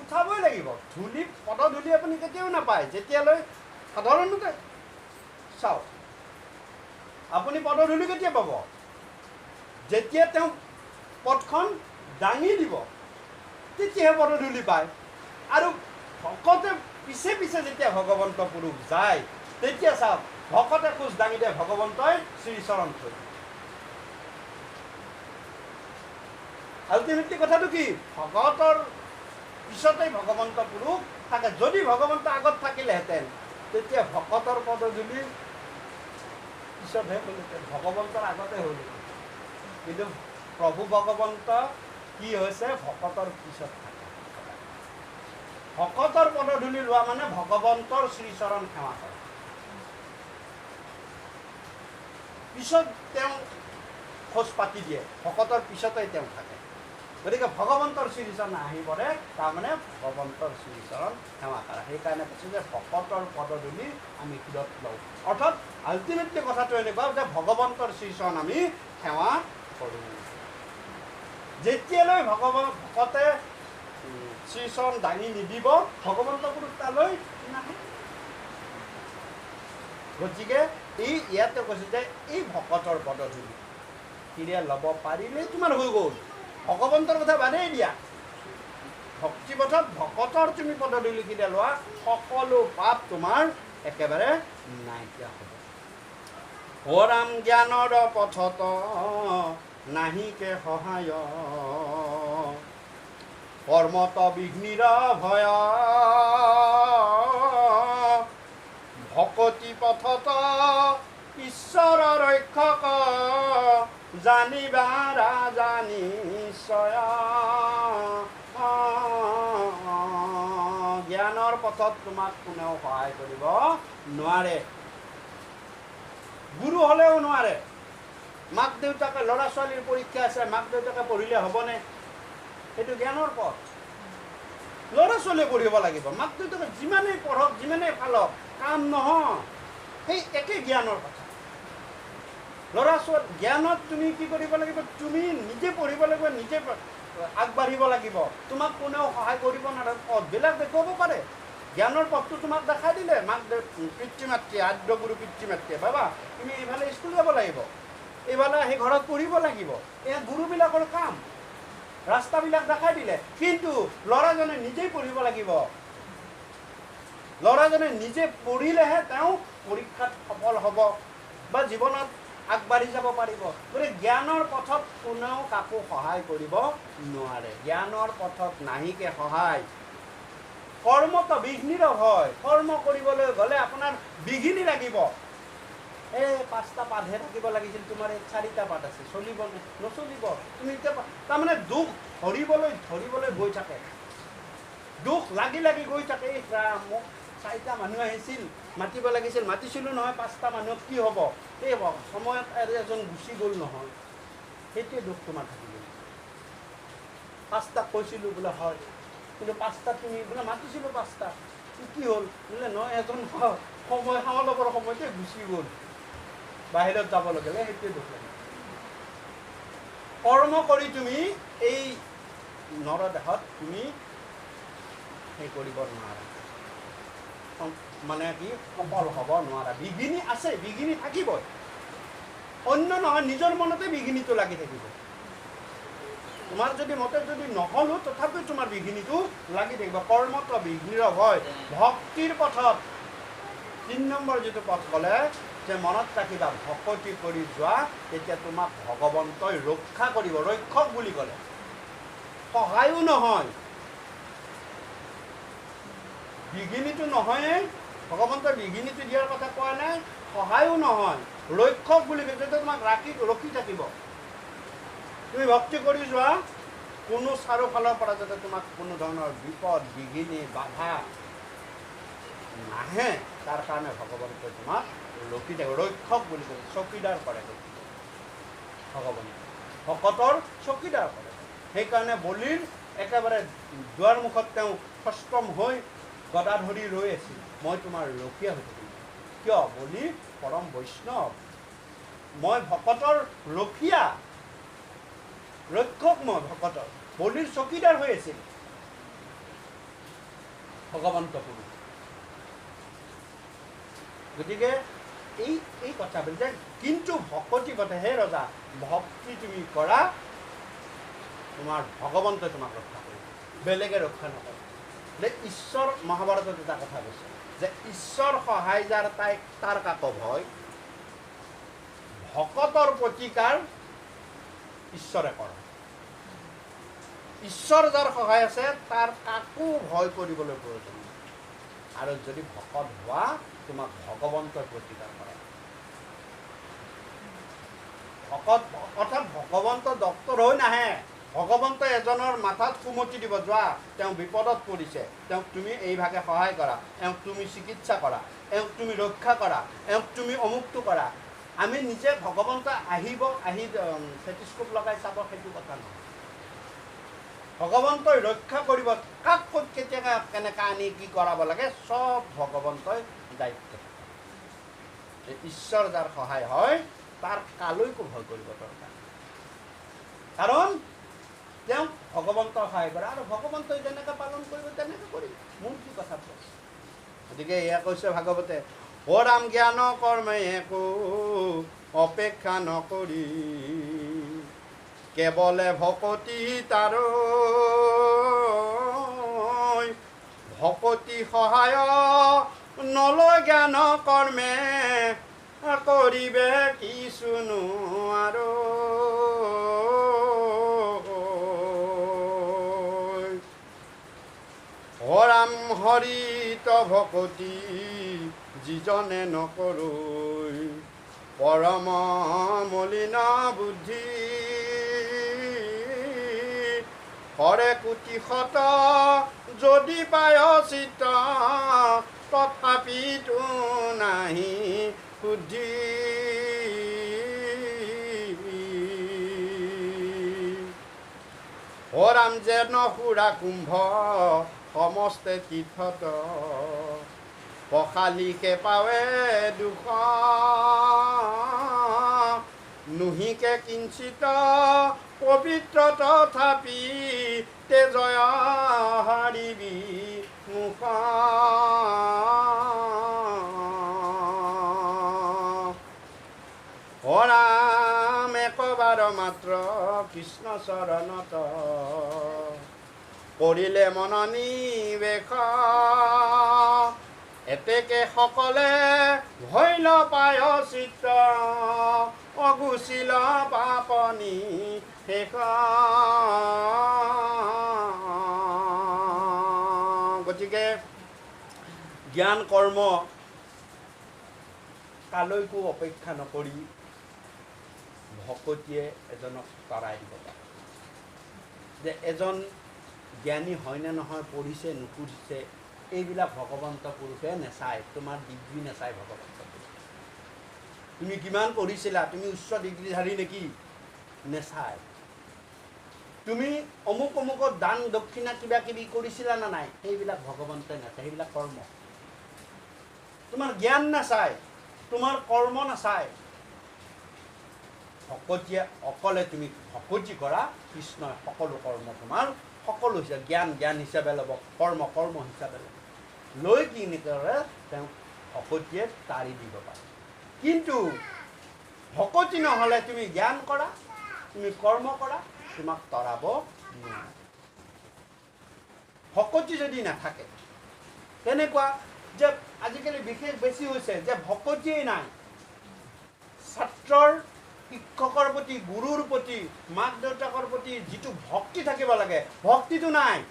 উঠাবই লাগিব। পদধূলি আপুনি কেতিয়াও নাপায় যেতিয়ালৈ সাধাৰণতে চাওক, আপুনি পদধূলি কেতিয়া পাব, যেতিয়া তেওঁ পদখন দাঙি দিব তেতিয়াহে পদধূলি পায়। আৰু ভকতে পিছে পিছে যেতিয়া ভগৱন্ত পুৰুষ যায় তেতিয়া চাওক, ভকতে খোজ দাঙি দিয়ে, ভগৱন্তই শ্ৰীচৰণ থৈ। আল্টিমেটলি কথাটো কি, ভকতৰ পিছতেই ভগৱন্ত পুৰুষ থাকে। যদি ভগৱন্ত আগত থাকিলেহেঁতেন তেতিয়া ভকতৰ পদধূলি পিছতহে হ'লহেঁতেন, ভগৱন্তৰ আগতে হ'লহেঁতেন। কিন্তু প্ৰভু ভগৱন্ত কি হৈছে, ভকতৰ পিছত থাকে। ভকতৰ পদধূলি লোৱা মানে ভগৱন্তৰ শ্ৰীচৰণ সেৱা কৰা। পিছত তেওঁ খোজ পাতি দিয়ে, ভকতৰ পিছতেই তেওঁ থাকে। গতিকে ভগৱন্তৰ শ্ৰীচৰণ আহি পৰে, তাৰমানে ভগৱন্তৰ শ্ৰীচৰণ সেৱা কৰা। সেইকাৰণে কৈছোঁ যে ভকতৰ পদধূলি আমি শিৰত লওঁ। অৰ্থাৎ আল্টিমেটলি কথাটো এনেকুৱা যে ভগৱন্তৰ শ্ৰীচৰণ আমি সেৱা কৰোঁ। যেতিয়ালৈ ভকতে শ্ৰীচৰণ দাঙি নিদিব ভগৱন্ত পুৰুষ তালৈ নাহে। গতিকে ইয়াতে কৈছে যে এই ভকতৰ পদধূলি কিৰিয়া ল'ব পাৰিলেই তোমাৰ হৈ গ'ল। ভগৱন্তৰ কথা বাদেই দিয়া, ভক্তিপথত ভকতৰ তুমি পদধূলি কিৰিয়া লোৱা, সকলো পাপ তোমাৰ একেবাৰে নাইকিয়া হ'ব। পৰম জ্ঞানৰ পথত নাহিকে সহায় কৰ্মত বিঘ্নিৰ ভয় ভকতি পথত ঈশ্বৰ ৰক্ষক জানিবা ৰাজা নিশ্চয়। জ্ঞানৰ পথত তোমাক কোনেও সহায় কৰিব নোৱাৰে, গুৰু হ'লেও নোৱাৰে। মাক দেউতাকে ল'ৰা ছোৱালীৰ পৰীক্ষা আছে, মাক দেউতাকে পঢ়িলে হ'বনে? সেইটো জ্ঞানৰ পথ। ল'ৰা ছোৱালীয়ে পঢ়িব লাগিব, মাক দেউতাকে যিমানেই পঢ়ক যিমানেই ফালক কাম নহয়। সেই একে জ্ঞানৰ কথা। ল'ৰা ছোৱালী জ্ঞানত তুমি কি কৰিব লাগিব? তুমি নিজে পঢ়িব লাগিব, নিজে আগবাঢ়িব লাগিব। তোমাক কোনেও সহায় কৰিব নোৱাৰে। পথবিলাক দেখুৱাব পাৰে, জ্ঞানৰ পথটো তোমাক দেখাই দিলে মাক পিতৃ মাতৃয়ে, আদ্য গুৰু পিতৃ মাতৃয়ে, বাবা তুমি এইফালে স্কুল যাব লাগিব, এইফালে সেই ঘৰত পঢ়িব লাগিব। এয়া গুৰুবিলাকৰ কাম, ৰাস্তাবিলাক দেখাই দিলে। কিন্তু ল'ৰাজনে নিজেই পঢ়িব লাগিব। ল'ৰাজনে নিজে পঢ়িলেহে তেওঁ পৰীক্ষাত সফল হ'ব বা জীৱনত আগবাঢ়ি যাব পাৰিব। গতিকে জ্ঞানৰ পথত কোনেও কাকো সহায় কৰিব নোৱাৰে। জ্ঞানৰ পথত নাহিকে সহায়। কৰ্মত বিঘ্নিৰ হয়। কৰ্ম কৰিবলৈ গ'লে আপোনাৰ বিঘিনি লাগিব। এই 5টা পাতহে থাকিব লাগিছিল, তোমাৰ এই 4টা পাত আছে, চলিব নচলিব। তুমি এতিয়া তাৰমানে দুখ ধৰিবলৈ গৈ থাকে, দুখ লাগি লাগি গৈ থাকে। এই মোক 4টা মানুহ আহিছিল, মাতিব লাগিছিল, মাতিছিলোঁ নহয় 5টা মানুহক, কি হ'ব? এই সময়ত এজন গুচি গ'ল নহয়, সেইটোৱে দুখ তোমাৰ থাকিব। 5টাক কৈছিলোঁ বোলে হয়, কিন্তু 5টাত তুমি বোলে মাতিছিলোঁ 5টা, কি হ'ল বোলে নহয়, এজন সময় সামলকৰ সময়তে গুচি গ'ল, বাহিৰত যাব লগে, সেইটোৱে দুখ লাগে। কৰ্ম কৰি তুমি এই নৰদেহত তুমি সেই কৰিব নোৱাৰা, মানে কি সফল হ'ব নোৱাৰা। বিঘিনি আছে, বিঘিনি থাকিবই। অন্য নহয়, নিজৰ মনতে বিঘিনিটো লাগি থাকিব। তোমাৰ যদি মতে যদি নহ'লো, তথাপিও তোমাৰ বিঘিনিটো লাগি থাকিব। কৰ্মত বিঘ্নিৰ হয়। ভক্তিৰ পথত 3 নম্বৰ যিটো পথ ক'লে যে মনত ৰাখিবা, ভকতি কৰি যোৱা, তেতিয়া তোমাক ভগৱন্তই ৰক্ষা কৰিব। ৰক্ষক বুলি ক'লে সহায়ো নহয়, বিঘিনিটো নহয়েই, ভগৱন্তই বিঘিনিটো দিয়াৰ কথা কোৱা নাই, সহায়ো নহয়, ৰক্ষক বুলি কৈছে। তোমাক ৰখি থাকিব। তুমি ভক্তি কৰি যোৱা, কোনো চাৰিওফালৰ পৰা যাতে তোমাক কোনো ধৰণৰ বিপদ বিঘিনি বাধা নাহে, তাৰ কাৰণে ভগৱন্তই তোমাক ৰখি থাকিব। ৰক্ষক বুলি কৈছে, চকীদাৰ কৰে ভগৱন্তই, ভকতৰ চকীদাৰ কৰে। সেইকাৰণে বলিৰ একেবাৰে দুৱাৰ মুখত তেওঁ সষ্টম হৈ গদা ধৰি ৰৈ আছিল, মই তোমাৰ ৰখীয়া হৈ থাকিম। কিয়? বলি পৰম বৈষ্ণৱ, মই ভকতৰ ৰখীয়া, ৰক্ষক মই ভকতৰ। বলিৰ চকীদাৰ হৈ আছিল ভগৱন্ত পুৰুষ। গতিকে এই কথাবিলাক যে, কিন্তু ভকতি পথে হে ৰজা, ভক্তি তুমি কৰা, তোমাৰ ভগৱন্তই তোমাক ৰক্ষা কৰিব, বেলেগে ৰক্ষা নকৰে। ঈশ্বৰ মহাভাৰতত এটা কথা কৈছে যে ঈশ্বৰ সহায় যাৰ তাৰ কাকো ভয়, ভকতৰ প্ৰতিকাৰ ঈশ্বৰে কৰে। ঈশ্বৰ যাৰ সহায় আছে তাৰ কাকো ভয় কৰিবলৈ প্ৰয়োজন নাই। আৰু যদি ভকত হোৱা, তোমাক ভগৱন্তই প্ৰতিকাৰ কৰে। ভকত অৰ্থাৎ ভগৱন্ত ডক্তৰ হৈ নাহে, ভগৱন্তই এজনৰ মাথাত সুমতি দিব, যোৱা তেওঁ বিপদত পৰিছে, তেওঁক তুমি এইভাগে সহায় কৰা, তেওঁক তুমি চিকিৎসা কৰা, তেওঁক তুমি ৰক্ষা কৰা, তেওঁক তুমি অমুকটো কৰা। আমি নিজে ভগৱন্ত আহিব, আহি ষ্টেথিস্কোপ লগাই চাব, সেইটো কথা নহয়। ভগৱন্তই ৰক্ষা কৰিব, কাক ক'ত কেতিয়া কেনেকৈ আনি কি কৰাব লাগে, চব ভগৱন্তই দায়িত্ব। ঈশ্বৰ যাৰ সহায় হয়, তাৰ কালৈকো ভয় কৰিব দৰকাৰ, কাৰণ তেওঁক ভগৱন্তই সহায় কৰে, আৰু ভগৱন্তই যেনেকৈ পালন কৰিব তেনেকৈ কৰিম, মোৰ কি কথা। গতিকে এয়া কৈছে ভাগৱতে, ও ৰাম জ্ঞান কৰ্মে একো অপেক্ষা নকৰি, কেৱলে ভকতি তাৰ ভকতি সহায় নলয়, জ্ঞান কৰ্মে কৰিবে কিছুনো আৰু। হৰাম হৰিত ভকতি যিজনে নকৰৈ, পৰম মলিন বুদ্ধি হৰে কোটি শত যদি পায় চিত তথাপিতো নাহি শুদ্ধি অ ৰাম যেন সুৰা কুম্ভ সমস্তে তীৰ্থত পখালিকে পাৱে দুখ নুহিকে কিঞ্চিত পবিত্ৰ তথাপি তেজয় হাৰিবি মুখ অ ৰাম একবাৰ মাত্ৰ কৃষ্ণ চৰণত কৰিলে মননি বেশ এতেকে সকলে ভৈল পায় চিত্ত অগুচিল পাপনি শেষ গতিকে জ্ঞান কৰ্ম কালৈকো অপেক্ষা নকৰি ভকতিয়ে এজনক তৰাই দিব পাৰে যে এজন জ্ঞানী হয়নে নহয় পঢ়িছে নুপঢ়িছে এইবিলাক ভগৱন্ত পুৰুষে নেচায় তোমাৰ ডিগ্ৰী নেচায় ভগৱন্ত পুৰুষে তুমি কিমান পঢ়িছিলা তুমি উচ্চ ডিগ্ৰীধাৰী নেকি নেচায় তুমি অমুক অমুকত দান দক্ষিণা কিবা কিবি কৰিছিলা না নাই সেইবিলাক ভগৱন্তে নেচায় সেইবিলাক কৰ্ম তোমাৰ জ্ঞান নাচায় তোমাৰ কৰ্ম নাচায় ভকতিয়ে অকলে তুমি ভকতি কৰা কৃষ্ণই সকলো কৰ্ম তোমাৰ সকলো হিচাপে জ্ঞান হিচাপে ল'ব কৰ্ম হিচাপে ল'ব লৈ কি কৰে তেওঁ ভকতিয়ে তাৰি দিব পাৰে কিন্তু ভকতি নহ'লে তুমি জ্ঞান কৰা তুমি কৰ্ম কৰা তোমাক তৰাব নোৱাৰে ভকতি যদি নাথাকে তেনেকুৱা যে আজিকালি বিশেষ বেছি হৈছে যে ভকতিয়েই নাই ছাত্ৰৰ শিক্ষকৰ প্ৰতি গুৰুৰ প্ৰতি মাক দেউতাকৰ প্ৰতি যিটো ভক্তি থাকিব লাগে ভক্তিটো নাই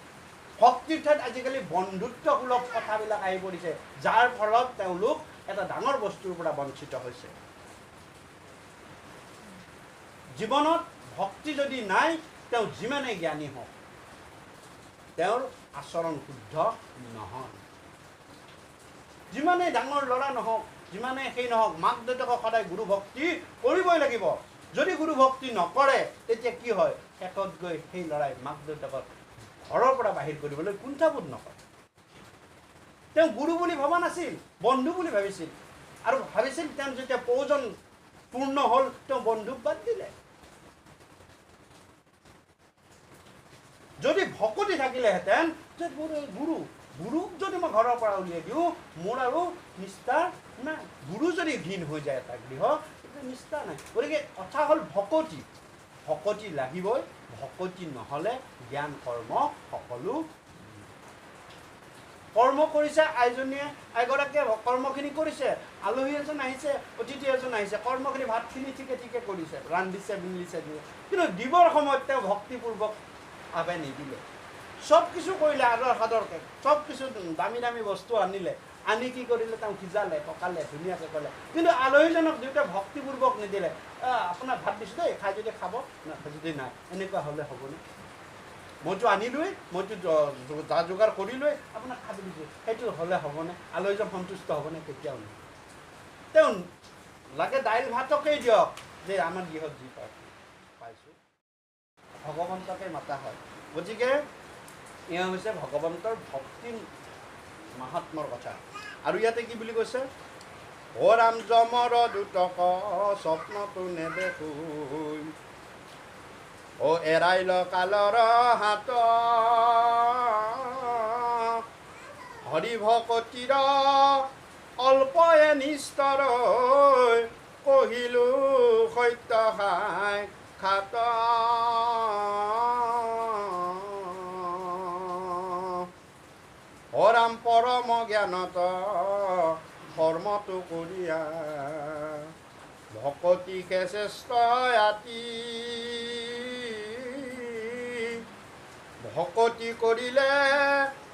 ভক্তিৰ ঠাইত আজিকালি বন্ধুত্বসুলভ কথাবিলাক আহি পৰিছে যাৰ ফলত তেওঁলোক এটা ডাঙৰ বস্তুৰ পৰা বঞ্চিত হৈছে জীৱনত ভক্তি যদি নাই তেওঁ যিমানেই জ্ঞানী হওক তেওঁৰ আচৰণ শুদ্ধ নহয় যিমানেই ডাঙৰ ল'ৰা নহওক যিমানেই সেই নহওক মাক দেউতাকক সদায় গুৰু ভক্তি কৰিবই লাগিব যদি গুৰু ভক্তি নকৰে তেতিয়া কি হয় শেষত গৈ সেই ল'ৰাই মাক দেউতাকক ঘৰৰ পৰা বাহিৰ কৰিবলৈ কুণ্ঠাবোধ নকৰে তেওঁ গুৰু বুলি ভবা নাছিল বন্ধু বুলি ভাবিছিল আৰু ভাবিছিল তেওঁ যেতিয়া প্ৰয়োজন পূৰ্ণ হ'ল তেওঁ বন্ধুক বাদ দিলে যদি ভকতি থাকিলেহেঁতেন যে মোৰ এই গুৰুক যদি মই ঘৰৰ পৰা উলিয়াই দিওঁ মোৰ আৰু নিষ্ঠা নাই গুৰু যদি ঘীণ হৈ যায় এটা গৃহ তেতিয়া নিষ্ঠা নাই গতিকে কথা হ'ল ভকতি লাগিবই ভকতি নহ'লে জ্ঞান কৰ্ম সকলো কৰ্ম কৰিছে আইজনীয়ে এগৰাকীয়ে কৰ্মখিনি কৰিছে আলহী এজন আহিছে অতিথি এজন আহিছে কৰ্মখিনি ভাতখিনি ঠিকে কৰিছে ৰান্ধিছে মিলিছে দিয়ে কিন্তু দিবৰ সময়ত তেওঁ ভক্তিপূৰ্বক ভাৱে নিদিলে চব কিছু কৰিলে আদৰ সাদৰকৈ চব কিছু দামী বস্তু আনিলে আনি কি কৰিলে তেওঁ সিজালে পকালে ধুনীয়াকৈ ক'লে কিন্তু আলহীজনক দিওঁতে ভক্তিপূৰ্বক নিদিলে আপোনাক ভাত দিছোঁ দেই খাই যদি খাব নাখাই যদি নাই এনেকুৱা হ'লে হ'বনে মইতো আনিলোৱেই মইতো যা যোগাৰ কৰিলোৱেই আপোনাক খাব দিছোঁ সেইটো হ'লে হ'বনে আলহীজন সন্তুষ্ট হ'বনে কেতিয়াও নহয় তেওঁ লাগে দাইল ভাতকেই দিয়ক যে আমাৰ গৃহত যি পাইছোঁ ভগৱন্তকে মাতা হয় গতিকে এয়া হৈছে ভগৱন্তৰ ভক্তি মাহাত্মৰ কথা আৰু ইয়াতে কি বুলি কৈছে অ ৰাম যমৰ দুটক স্বপ্নটো নেদেখো অ এৰাইল কালৰ হাত হৰি ভকতিৰ অল্পয়ে নিস্তৰ কহিলো সত্য খাই খাত অৰাম পৰম জ্ঞানত কৰ্মটো কৰিয়া ভকতিকে শ্ৰেষ্ঠ আতি ভকতি কৰিলে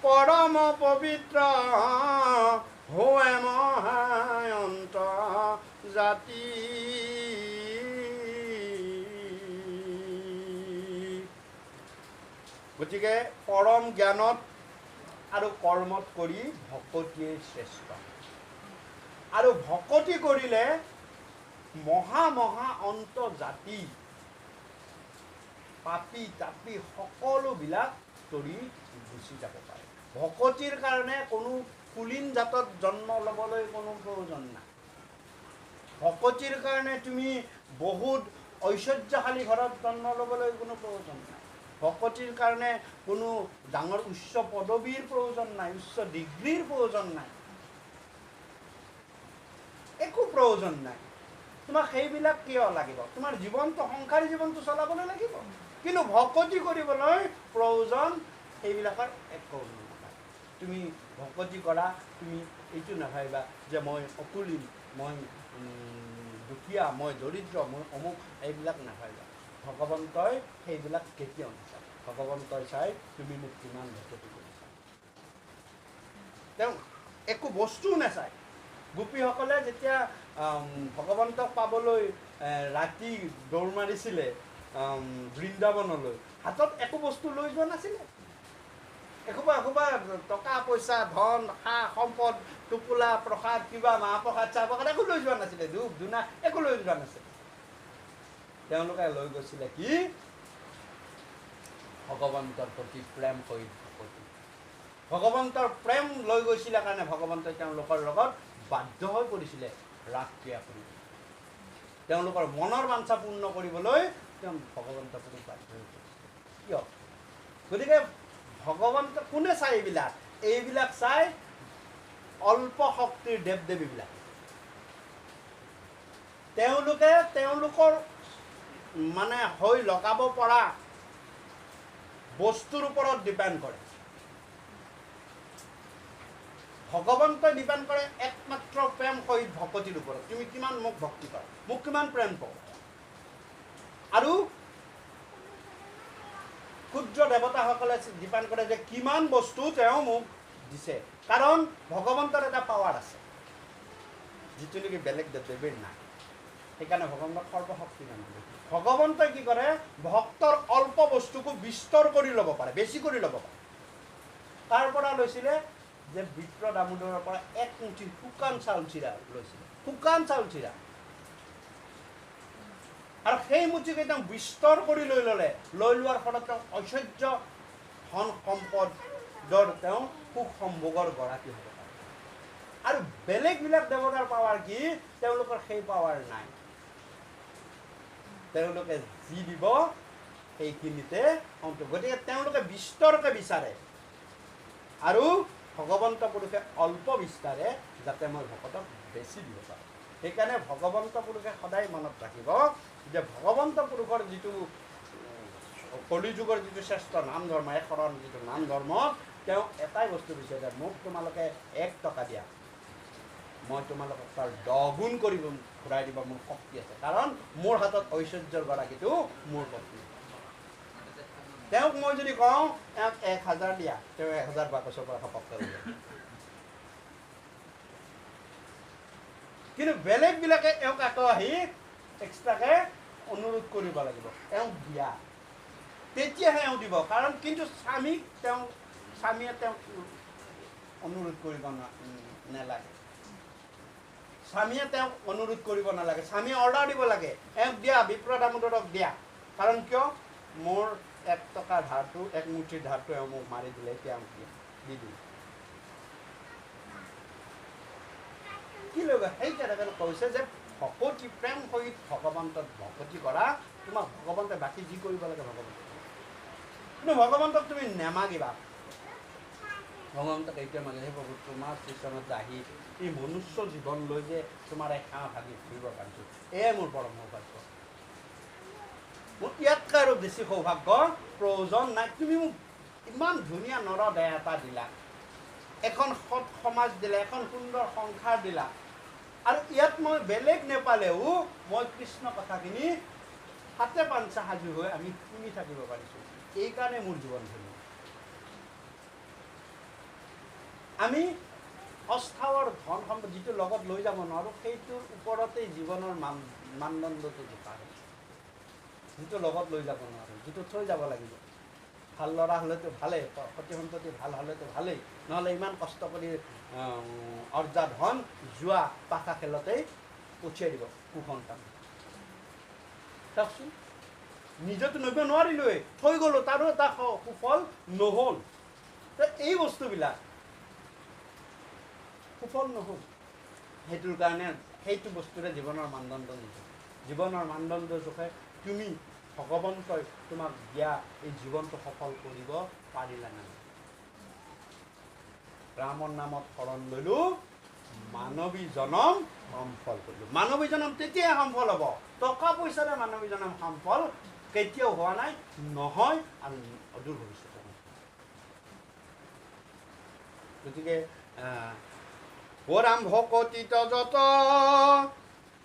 পৰম পবিত্ৰ হোৱে মহায়ন্ত জাতি গতিকে পৰম জ্ঞানত আৰু কৰ্মত কৰি ভকতিয়ে শ্ৰেষ্ঠ। আৰু ভকতি কৰিলে মহা মহা অন্ত জাতি পাপী তাপী সকলোবিলাক তৰি গুচি যাব পাৰে। ভকতিৰ কাৰণে কোনো কুলীন জাতত জন্ম ল'বলৈ কোনো প্ৰয়োজন নাই। ভকতিৰ কাৰণে তুমি বহুত ঐশ্বৰ্যশালী ঘৰত জন্ম ল'বলৈ কোনো প্ৰয়োজন নাই। ভকতিৰ কাৰণে কোনো ডাঙৰ উচ্চ পদবীৰ প্ৰয়োজন নাই, উচ্চ ডিগ্ৰীৰ প্ৰয়োজন নাই, একো প্ৰয়োজন নাই। তোমাক সেইবিলাক কিয় লাগিব? তোমাৰ জীৱনটো সংসাৰী জীৱনটো চলাবলৈ লাগিব, কিন্তু ভকতি কৰিবলৈ প্ৰয়োজন সেইবিলাকৰ একো নাই। তুমি ভকতি কৰা, তুমি এইটো নাভাবিবা যে মই অকুলীন, মই দুখীয়া, মই দৰিদ্ৰ, মই অমুক, এইবিলাক নাভাবিবা। ভগৱন্তই সেইবিলাক কেতিয়াও নাচায়। ভগৱন্তই চাই তুমি মোক কিমান ভকতি কৰিছা। তেওঁ একো বস্তুও নাচায়। গোপীসকলে যেতিয়া ভগৱন্তক পাবলৈ ৰাতি দৌৰ মাৰিছিলে বৃন্দাবনলৈ, হাতত একো বস্তু লৈ যোৱা নাছিলে। এসোপা এসোপা টকা পইচা, ধন, সা সম্পদ, টোপোলা, প্ৰসাদ, কিবা মাহ প্ৰসাদ, চাহ প্ৰসাদ একো লৈ যোৱা নাছিলে। ধূপ ধূনা একো লৈ যোৱা নাছিলে। তেওঁলোকে লৈ গৈছিলে কি? ভগৱন্তৰ প্ৰতি প্ৰেম কৰি ভকতি। ভগৱন্তৰ প্ৰেম লৈ গৈছিলে কাৰণে ভগৱন্তই তেওঁলোকৰ লগত বাধ্য হৈ পৰিছিলে ৰাস ক্ৰিয়া কৰি। তেওঁলোকৰ মনৰ বাঞ্ছা পূৰ্ণ কৰিবলৈ তেওঁ ভগৱন্তৰ প্ৰতি বাধ্য হৈ পৰিছিলে। কিয়? গতিকে ভগৱন্ত কোনে চাই? এইবিলাক চাই অল্প শক্তিৰ দেৱ দেৱীবিলাক। তেওঁলোকে তেওঁলোকৰ মানে হৈ লগাব পৰা বস্তুৰ ওপৰত ডিপেণ্ড কৰে। ভগৱন্তই ডিপেণ্ড কৰে একমাত্ৰ প্ৰেম সহিত ভকতিৰ ওপৰত। তুমি কিমান মোক ভক্তি কৰা, মোক কিমান প্ৰেম কৰা। আৰু ক্ষুদ্ৰ দেৱতাসকলে ডিপেণ্ড কৰে যে কিমান বস্তু তেওঁ মোক দিছে। কাৰণ ভগৱন্তৰ এটা পাৱাৰ আছে যিটো নেকি বেলেগ দেৱদেৱীৰ নাই। সেইকাৰণে ভগৱন্তক সৰ্বশক্তিমান। ভগৱন্তই কি কৰে? ভক্তৰ অল্প বস্তুকো বিস্তৰ কৰি ল'ব পাৰে, বেছি কৰি ল'ব পাৰে। তাৰ পৰা লৈছিলে যে বিপ্ৰ দামোদৰৰ পৰা এক মুঠি শুকান চাউল চিৰা লৈছিলে, শুকান চাউল চিৰা। আৰু সেই মুঠিকে তেওঁ বিস্তৰ কৰি লৈ ল'লে। লৈ লোৱাৰ ফলত তেওঁ ঐশ্বৰ্য ধন সম্পদৰ তেওঁ সুখ সম্ভোগৰ গৰাকী হ'ব পাৰে। আৰু বেলেগবিলাক দেৱতাৰ পাৱাৰ কি? তেওঁলোকৰ সেই পাৱাৰ নাই। তেওঁলোকে যি দিব সেইখিনিতে সন্তুষ্ট। গতিকে তেওঁলোকে বিস্তৰকে বিচাৰে আৰু ভগৱন্ত পুৰুষে অল্প বিস্তাৰে যাতে মই ভকতক বেছি দিব পাৰোঁ। সেইকাৰণে ভগৱন্ত পুৰুষে সদায় মনত ৰাখিব যে ভগৱন্ত পুৰুষৰ যিটো কলিযুগৰ যিটো শ্ৰেষ্ঠ নাম ধৰ্ম, এক শৰণ যিটো নাম ধৰ্ম, তেওঁ এটাই বস্তু বিচাৰে, মোক তোমালোকে 1 টকা দিয়া, মই তোমালোকক তাৰ 10 গুণ কৰি ঘূৰাই দিব, মোৰ শক্তি আছে। কাৰণ মোৰ হাতত ঐশ্বৰ্যৰ গৰাকীটো মোৰ পত্নী। তেওঁক মই যদি কওঁ তেওঁক 1000 দিয়া, তেওঁ 1000 বাকচৰ পৰা সপক্ষে উলিয়াই। কিন্তু বেলেগবিলাকে এওঁক আকৌ আহি এক্সট্ৰাকে অনুৰোধ কৰিব লাগিব, এওঁক দিয়া, তেতিয়াহে এওঁ দিব। কাৰণ কিন্তু স্বামীয়ে তেওঁক অনুৰোধ কৰিব নালাগে। স্বামীয়ে তেওঁক অনুৰোধ কৰিব নালাগে, স্বামীয়ে অৰ্ডাৰ দিব লাগে, এওঁক দিয়া, বিপ্ৰ দামোদৰক দিয়া। কাৰণ কিয়? মোৰ 1 টকাৰ ধাৰটো, 1 মুঠিৰ ধাৰটো এওঁ মোক মাৰি দিলে, এতিয়া এওঁক দি দিওঁ। কি ল'ব? সেইকাৰণে কৈছে যে ভকতি প্ৰেম সহিত ভগৱন্তক ভকতি কৰা। তোমাক ভগৱন্তই বাকী যি কৰিব লাগে ভগৱন্তক, কিন্তু ভগৱন্তক তুমি নেমাগিবা। ভগৱন্তক এইটোৱে মাগে, সেই প্ৰভু তোমাৰ শ্ৰীচৰণত আহি এই মনুষ্য জীৱন লৈ যে তোমাৰ এই হাঁহ ভাগি ফুৰিব পাৰিছোঁ, এয়াই মোৰ পৰম সৌভাগ্য। মোৰ ইয়াতকৈ আৰু বেছি সৌভাগ্য প্ৰয়োজন নাই। তুমি মোক ইমান ধুনীয়া নৰদেহ এটা দিলা, এখন সৎ সমাজ দিলা, এখন সুন্দৰ সংসাৰ দিলা, আৰু ইয়াত মই বেলেগ নেপালেও মই কৃষ্ণ কথাখিনি হাতে পাঞ্চা সাজু হৈ আমি শুনি থাকিব পাৰিছোঁ। এইকাৰণে মোৰ জীৱন ধন্য। আমি অস্থাৱৰ ধন সম্পদ যিটো লগত লৈ যাব নোৱাৰোঁ, সেইটোৰ ওপৰতেই জীৱনৰ মানদণ্ডটো জোখা হৈছে। যিটো লগত লৈ যাব নোৱাৰোঁ, যিটো থৈ যাব লাগিব, ভাল ল'ৰা হ'লেতো ভালেই, সতি সন্ততি ভাল হ'লেতো ভালেই, নহ'লে ইমান কষ্ট কৰি অৰ্জা ধন যোৱা পাশা খেলতেই পঠিয়াই দিব কুসন্তান। চাওকচোন, নিজেতো নিব নোৱাৰিলোৱে, থৈ গ'লোঁ, তাৰো এটা সুফল নহ'ল। এই বস্তুবিলাক সুফল নহ'ল। সেইটোৰ কাৰণে সেইটো বস্তুৰে জীৱনৰ মানদণ্ড নিদিয়ে। জীৱনৰ মানদণ্ড জোখে তুমি ভগৱন্তই তোমাক দিয়া এই জীৱনটো সফল কৰিব পাৰিলা নাই। ৰামৰ নামত শৰণ ল'লোঁ, মানৱী জনম সফল কৰিলোঁ। মানৱী জনম তেতিয়াই সফল হ'ব। টকা পইচাৰে মানৱী জনম সফল কেতিয়াও হোৱা নাই, নহয়, আৰু অদূৰ ভৱিষ্যতে। গতিকে ৰাম ভকতিত যত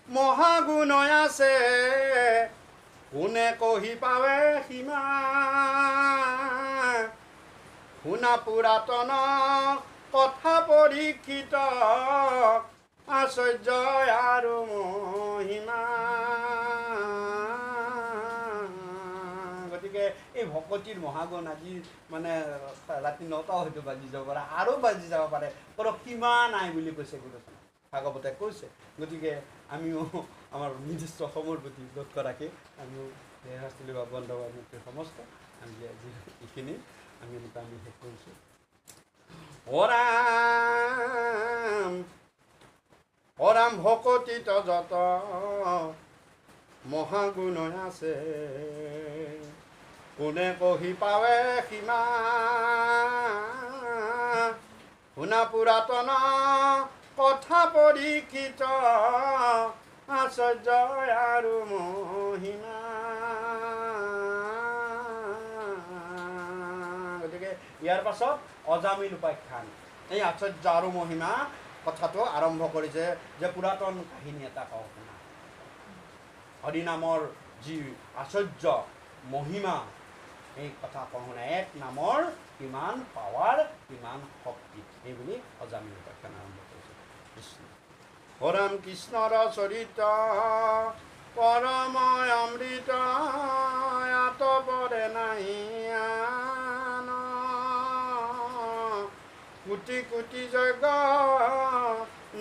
মহাগুণ আছে, কোনে কহি পাৱে সীমা, শুনা পুৰাতন কথা পৰীক্ষিত, আশ্চৰ্য আৰু মহিমা। গতিকে এই ভকতিৰ মহাগুণ আজি মানে ৰাতি 9টাও হয়তো বাজি যাব পাৰে, আৰু বাজি যাব পাৰে, কোনো সীমা নাই বুলি কৈছে গুৰুজনাই, ভাগৱতে কৈছে। গতিকে আমিও আমাৰ নিজস্ব অসমৰ প্ৰতি লক্ষ্য ৰাখি আমিও শাস্ত্ৰী বা বন্ধু বান্ধৱীৰ সমস্ত আমি আজি এইখিনি আমি শেষ কৰিছোঁ। অৰাম ভকতিত যত মহাগুণ আছে, কোনে কহি পাৱে সীমা, শুনা পুৰাতন কথা পৰীক্ষিত, আশ্চৰ্য আৰু মহিমা। গতিকে ইয়াৰ পাছত অজামিল উপাখ্যান, এই আশ্চৰ্য আৰু মহিমা কথাটো আৰম্ভ কৰিছে যে পুৰাতন কাহিনী এটা কওঁ শুনা। হৰিনামৰ যি আশ্চৰ্য মহিমা, এই কথা কওঁ শুনা। এক নামৰ কিমান পাৱাৰ, কিমান শক্তি, এইবুলি অজামিল উপাখ্যান আৰম্ভ কৰিছে কৃষ্ণ। ৰাম কৃষ্ণৰ চৰিত পৰম অমৃত, ইয়াত পৰে নাহি আন, কোটি কোটি যজ্ঞ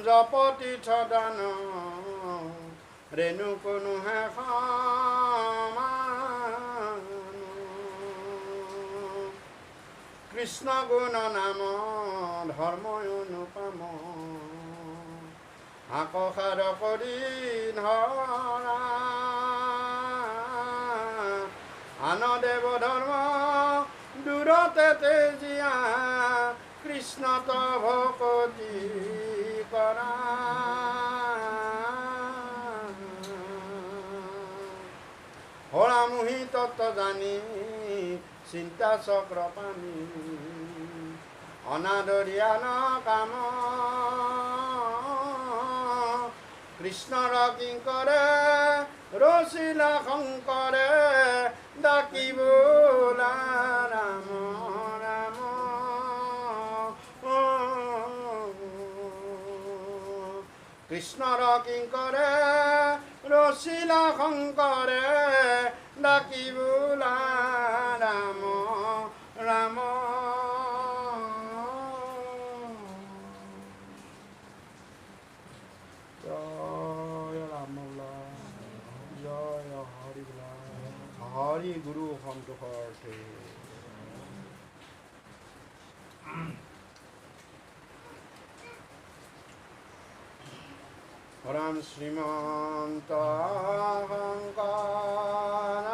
জপ তীৰ্থ দান, ৰেণু কোনো হে সমান। কৃষ্ণ গুণ নাম ধৰ্ম অনুপম, আকসাৰ কৰি ধৰা, আন দেৱ ধৰ্ম দূৰতে তেজিয়া, কৃষ্ণত ভকতি কৰা। হৰামোহি তত্ত্ব জানি চিন্তা চক্ৰ পানী, অনাদৰিয়া ন কাম, কৃষ্ণৰ কিংকৰে ৰচিলা শংকৰে, ডাকিবোলা ৰাম ৰাম। কৃষ্ণৰ কিংকৰে ৰচিলা শংকৰে, ডাকিবোলা ৰাম ৰাম। জয় ৰাম জয় হৰি বোলা, হৰি গুৰু সন্তোষৰ পৰম শ্ৰীমন্ত শংকৰ